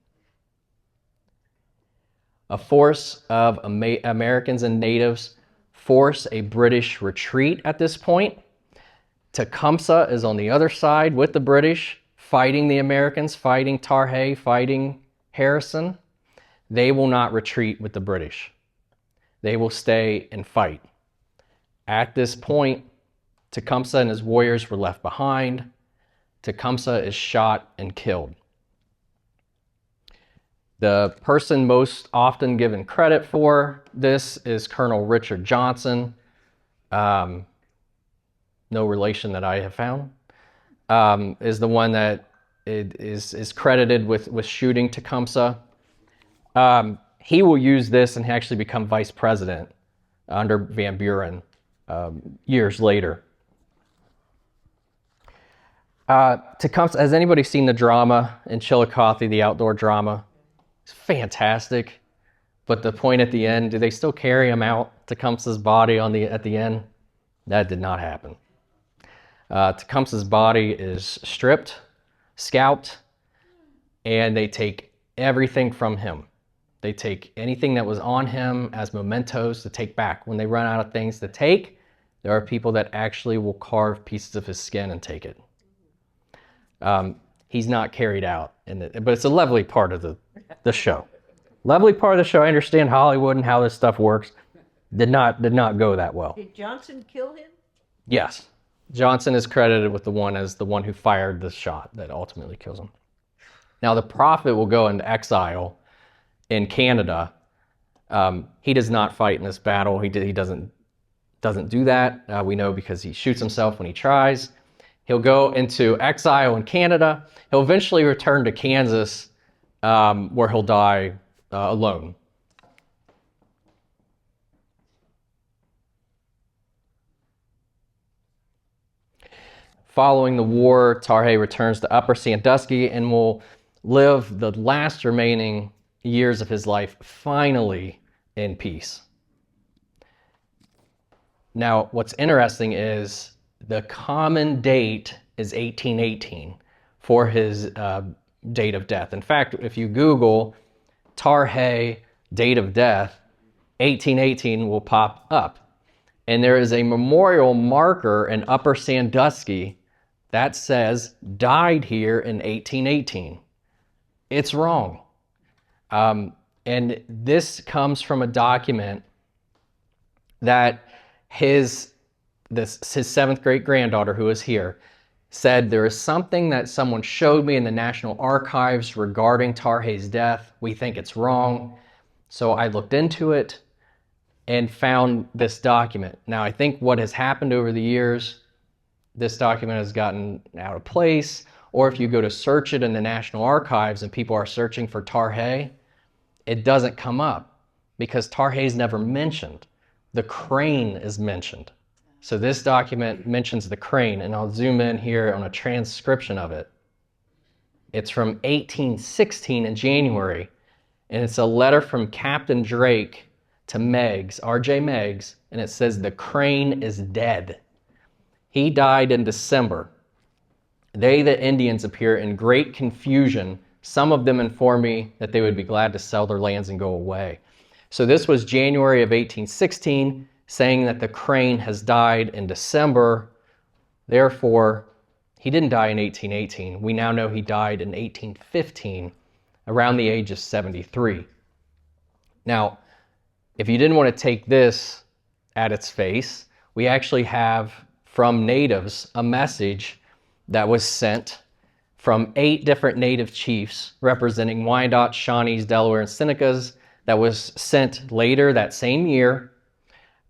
A force of Americans and natives force a British retreat at this point. Tecumseh is on the other side with the British, fighting the Americans, fighting Tarhe, fighting Harrison. They will not retreat with the British. They will stay and fight. At this point, Tecumseh and his warriors were left behind. Tecumseh is shot and killed. The person most often given credit for this is Colonel Richard Johnson. No relation that I have found. Is the one that is credited with shooting Tecumseh. He will use this and actually become vice president under Van Buren years later. Tecumseh, has anybody seen the drama in Chillicothe, the outdoor drama? It's fantastic. But the point at the end, do they still carry him out, Tecumseh's body at the end? That did not happen. Tecumseh's body is stripped, scalped, and they take everything from him. They take anything that was on him as mementos to take back. When they run out of things to take, there are people that actually will carve pieces of his skin and take it. He's not carried out, but it's a lovely part of the show. Lovely part of the show. I understand Hollywood and how this stuff works. Did not go that well. Did Johnson kill him? Yes. Johnson is credited with the one who fired the shot that ultimately kills him. Now the prophet will go into exile in Canada. He does not fight in this battle. He doesn't do that. We know because he shoots himself when he tries. He'll go into exile in Canada. He'll eventually return to Kansas, where he'll die alone. Following the war, Tarhe returns to Upper Sandusky and will live the last remaining years of his life finally in peace. Now, what's interesting is the common date is 1818 for his date of death. In fact, if you Google Tarhe date of death, 1818 will pop up. And there is a memorial marker in Upper Sandusky that says died here in 1818. It's wrong. And this comes from a document that his seventh great granddaughter, who is here, said there is something that someone showed me in the National Archives regarding Tarhe's death. We think it's wrong. So I looked into it and found this document. Now, I think what has happened over the years, this document has gotten out of place, or if you go to search it in the National Archives and people are searching for Tarhe, it doesn't come up because Tarhe's never mentioned. The crane is mentioned. So this document mentions the crane, and I'll zoom in here on a transcription of it. It's from 1816 in January, and it's a letter from Captain Drake to Meigs, R.J. Meigs, and it says the crane is dead. He died in December. They, the Indians, appear in great confusion. Some of them inform me that they would be glad to sell their lands and go away. So this was January of 1816, saying that the crane has died in December. Therefore, he didn't die in 1818. We now know he died in 1815, around the age of 73. Now, if you didn't want to take this at its face, we actually have from natives a message that was sent from 8 different native chiefs representing Wyandot, Shawnees, Delaware, and Senecas that was sent later that same year.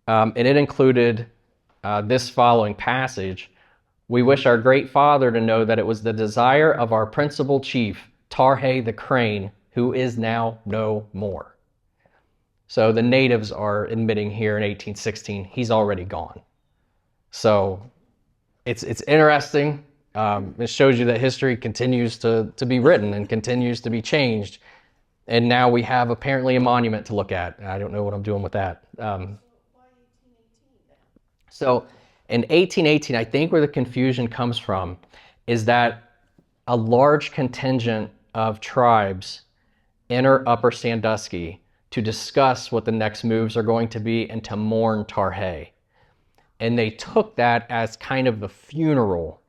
And it included this following passage. We wish our great father to know that it was the desire of our principal chief, Tarhe the Crane, who is now no more. So the natives are admitting here in 1816, he's already gone. So it's interesting. It shows you that history continues to be written and continues to be changed. And now we have apparently a monument to look at. I don't know what I'm doing with that. So in 1818, I think where the confusion comes from is that a large contingent of tribes enter Upper Sandusky to discuss what the next moves are going to be and to mourn Tarhe. And they took that as kind of the funeral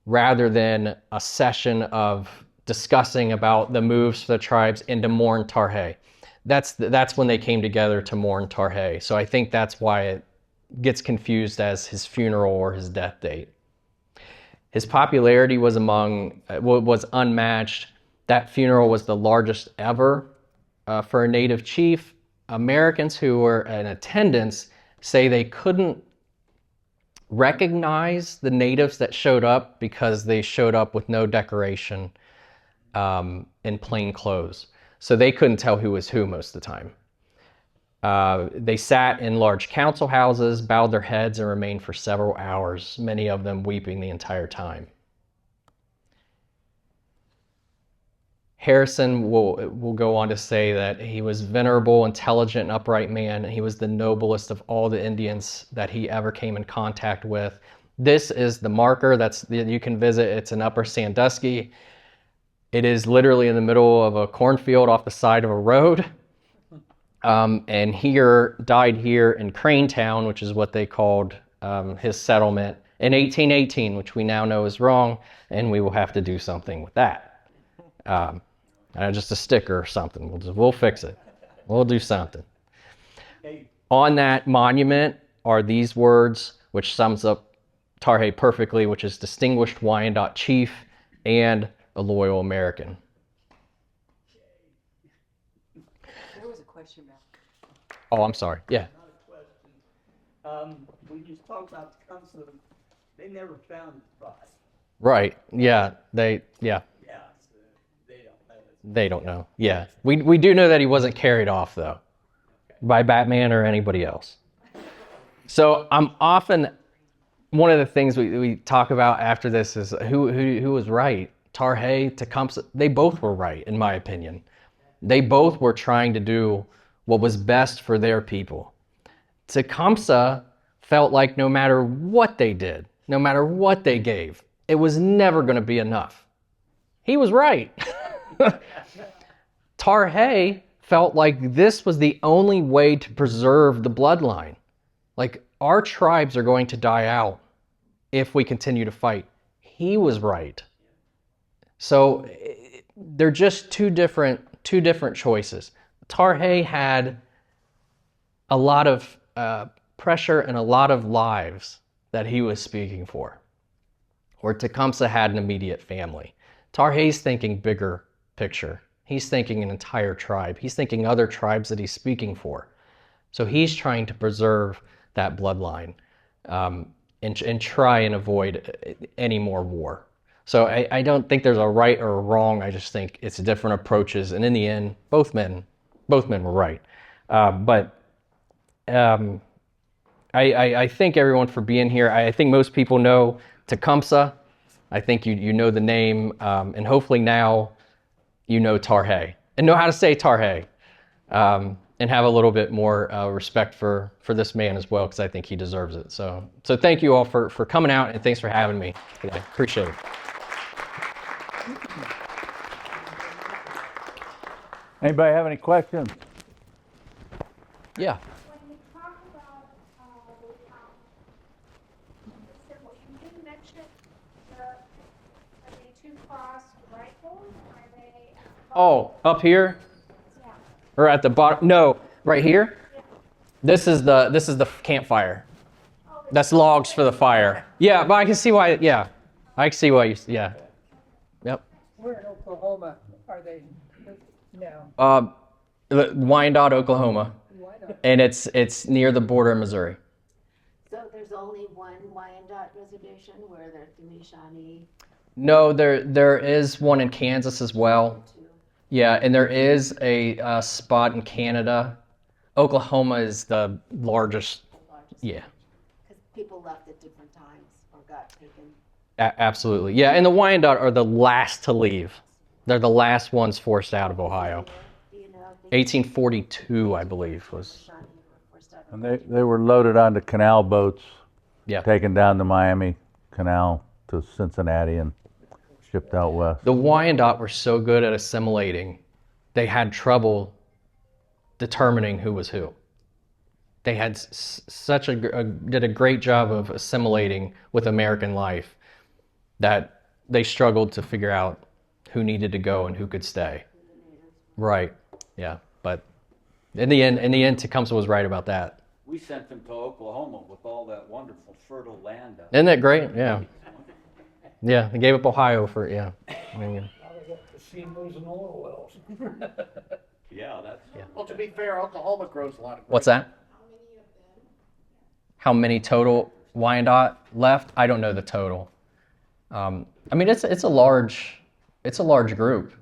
rather than a session of discussing about the moves for the tribes and to mourn Tarhe. That's when they came together to mourn Tarhe. So I think that's why it gets confused as his funeral or his death date. His popularity was unmatched. That funeral was the largest ever for a native chief. Americans who were in attendance say they couldn't recognize the natives that showed up because they showed up with no decoration, in plain clothes. So they couldn't tell who was who most of the time. They sat in large council houses, bowed their heads, and remained for several hours, many of them weeping the entire time. Harrison will go on to say that he was venerable, intelligent, and upright man. He was the noblest of all the Indians that he ever came in contact with. This is the marker you can visit. It's in Upper Sandusky. It is literally in the middle of a cornfield off the side of a road. And died here in Cranetown, which is what they called his settlement, in 1818, which we now know is wrong, and we will have to do something with that. Just a sticker or something. We'll fix it. We'll do something. On that monument are these words, which sums up Tarhe perfectly, which is distinguished Wyandot chief and a loyal American. There was a question about. Oh, I'm sorry. Yeah. Not a question. When you talk about the council, they never found the body. Right. Yeah. Yeah. Yeah, so they don't know. They don't know. Yeah. We do know that he wasn't carried off, though, by Batman or anybody else. So I'm often, one of the things we talk about after this is who was right. Tarhe, Tecumseh, they both were right, in my opinion. They both were trying to do what was best for their people. Tecumseh felt like no matter what they did, no matter what they gave, it was never going to be enough. He was right. Tarhe felt like this was the only way to preserve the bloodline. Like, our tribes are going to die out if we continue to fight. He was right. So they're just two different choices. Tarhe had a lot of pressure and a lot of lives that he was speaking for, where Tecumseh had an immediate family. Tarhe's thinking bigger picture. He's thinking an entire tribe. He's thinking other tribes that he's speaking for. So he's trying to preserve that bloodline and try and avoid any more war. So I don't think there's a right or a wrong. I just think it's different approaches. And in the end, both men were right. I thank everyone for being here. I think most people know Tecumseh. I think you know the name, and hopefully now you know Tarhe and know how to say Tarhe, and have a little bit more respect for this man as well, because I think he deserves it. So thank you all for coming out, and thanks for having me today. Appreciate it. Anybody have any questions? Yeah. When you talk about the symbol, you didn't mention are they two crossed rifles? Are they? Oh, up here Yeah. or at the bottom? No, right here. This is the campfire. That's logs for the fire. Yeah, but I can see why. Yeah, I can see why you. Yeah. Yep. Where in Oklahoma are they now? Wyandot, Oklahoma, Why not? and it's near the border of Missouri. So there's only one Wyandot reservation where there's the Nishani. No, there is one in Kansas as well. Yeah, and there is a spot in Canada. Oklahoma is the largest. Yeah. Because people left at different times or got taken. Absolutely. Yeah, and the Wyandot are the last to leave. They're the last ones forced out of Ohio. Do you know if 1842, I believe, was. Nishani were forced out of And they were loaded onto canal boats, Yeah. taken down the Miami Canal to Cincinnati and shipped out west. The Wyandot were so good at assimilating, they had trouble determining who was who. they had did a great job of assimilating with American life that they struggled to figure out who needed to go and who could stay. Right. Yeah. But in the end, Tecumseh was right about that. We sent them to Oklahoma with all that wonderful fertile land out Isn't that great? Yeah. Yeah. They gave up Ohio for, yeah. I mean, Now they got casinos and oil wells. Yeah, that's. Yeah. Well, to be fair, Oklahoma grows a lot of. what's that? How many total Wyandot left? I don't know the total. I mean, it's a large group.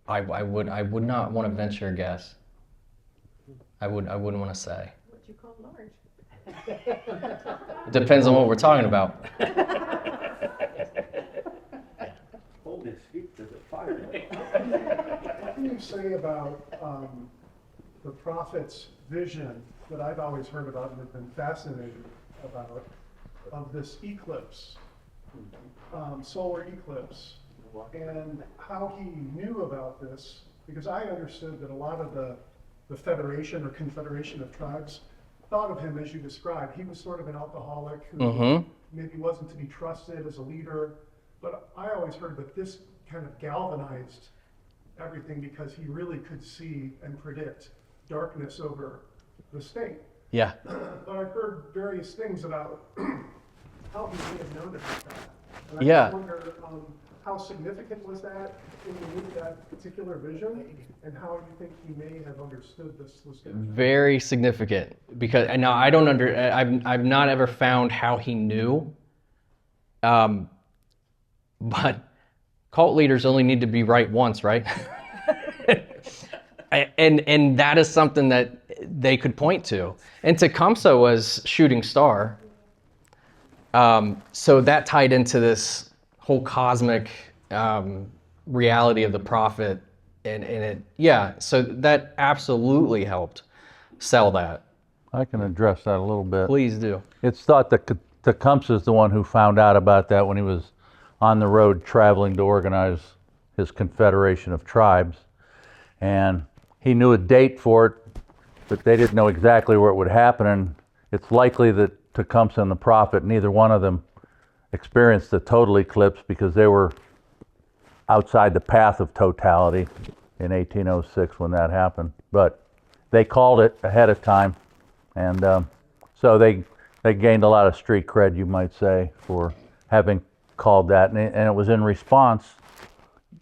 I would not want to venture a guess. I wouldn't want to say. What you call large? It depends on what we're talking about. Hold his feet to the fire. What can you say about the prophet's vision that I've always heard about and have been fascinated about of this eclipse, solar eclipse, and how he knew about this? Because I understood that a lot of the Federation or Confederation of Tribes thought of him as you described. He was sort of an alcoholic who maybe wasn't to be trusted as a leader, but I always heard that this kind of galvanized everything because he really could see and predict darkness over the state. Yeah. But I've heard various things about how he may have known about that. And I Yeah. just wonder how significant was that in that particular vision, and how you think he may have understood this was going to happen. Very significant, because now I've not ever found how he knew. But cult leaders only need to be right once, right? and that is something that they could point to. And Tecumseh was shooting star. So that tied into this whole cosmic reality of the prophet, and it, yeah, so that absolutely helped sell that. I can address that a little bit. Please do. It's thought that Tecumseh is the one who found out about that when he was on the road traveling to organize his Confederation of Tribes. And he knew a date for it, but they didn't know exactly where it would happen. And it's likely that Tecumseh and the prophet, neither one of them experienced the total eclipse because they were outside the path of totality in 1806 when that happened. But they called it ahead of time. And so they gained a lot of street cred, you might say, for having called that. And it was in response.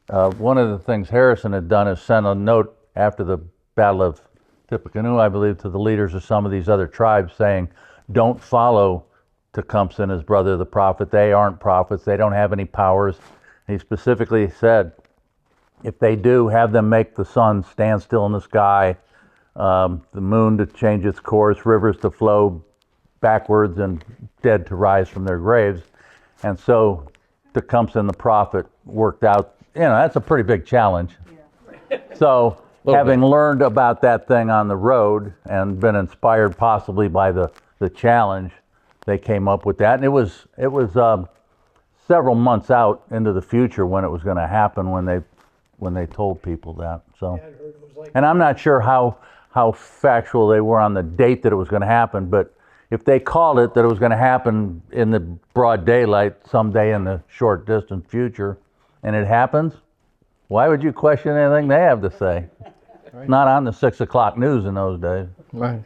One of the things Harrison had done is send a note after the Battle of Tippecanoe, I believe, to the leaders of some of these other tribes saying, don't follow Tecumseh and his brother, the prophet. They aren't prophets. They don't have any powers. And he specifically said, if they do, have them make the sun stand still in the sky, the moon to change its course, rivers to flow backwards, and dead to rise from their graves. And so Tecumseh and the prophet worked out, that's a pretty big challenge. Yeah. So having learned about that thing on the road and been inspired possibly by the challenge, they came up with that. And it was several months out into the future when it was going to happen when they told people that. So, and I'm not sure how factual they were on the date that it was going to happen, but if they called it that it was going to happen in the broad daylight someday in the short distant future, and it happens, why would you question anything they have to say? Right. Not on the 6 o'clock news in those days. Right.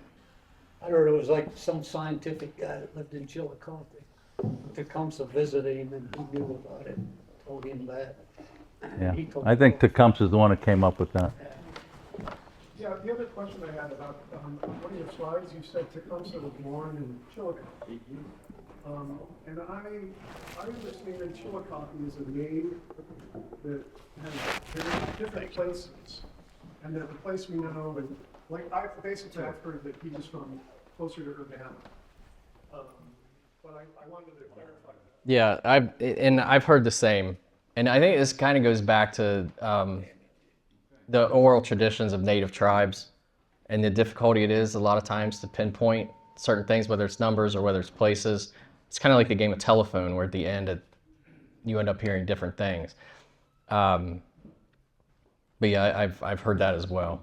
I heard it was like some scientific guy that lived in Chillicothe. Tecumseh visited him and he knew about it, told him that. Yeah, I think Tecumseh is the one that came up with that. Yeah, the other question I had about one of your slides, you said Tecumseh was born in Chillicothe. And I understand Chillicothe is a name that has very different places. And that the place we know, and like I've heard that he was from closer to Urbana. But I wanted to clarify that. Yeah, I've heard the same. And I think this kind of goes back to the oral traditions of native tribes and the difficulty it is a lot of times to pinpoint certain things, whether it's numbers or whether it's places. It's kind of like the game of telephone where at the end you end up hearing different things. But yeah, I've heard that as well.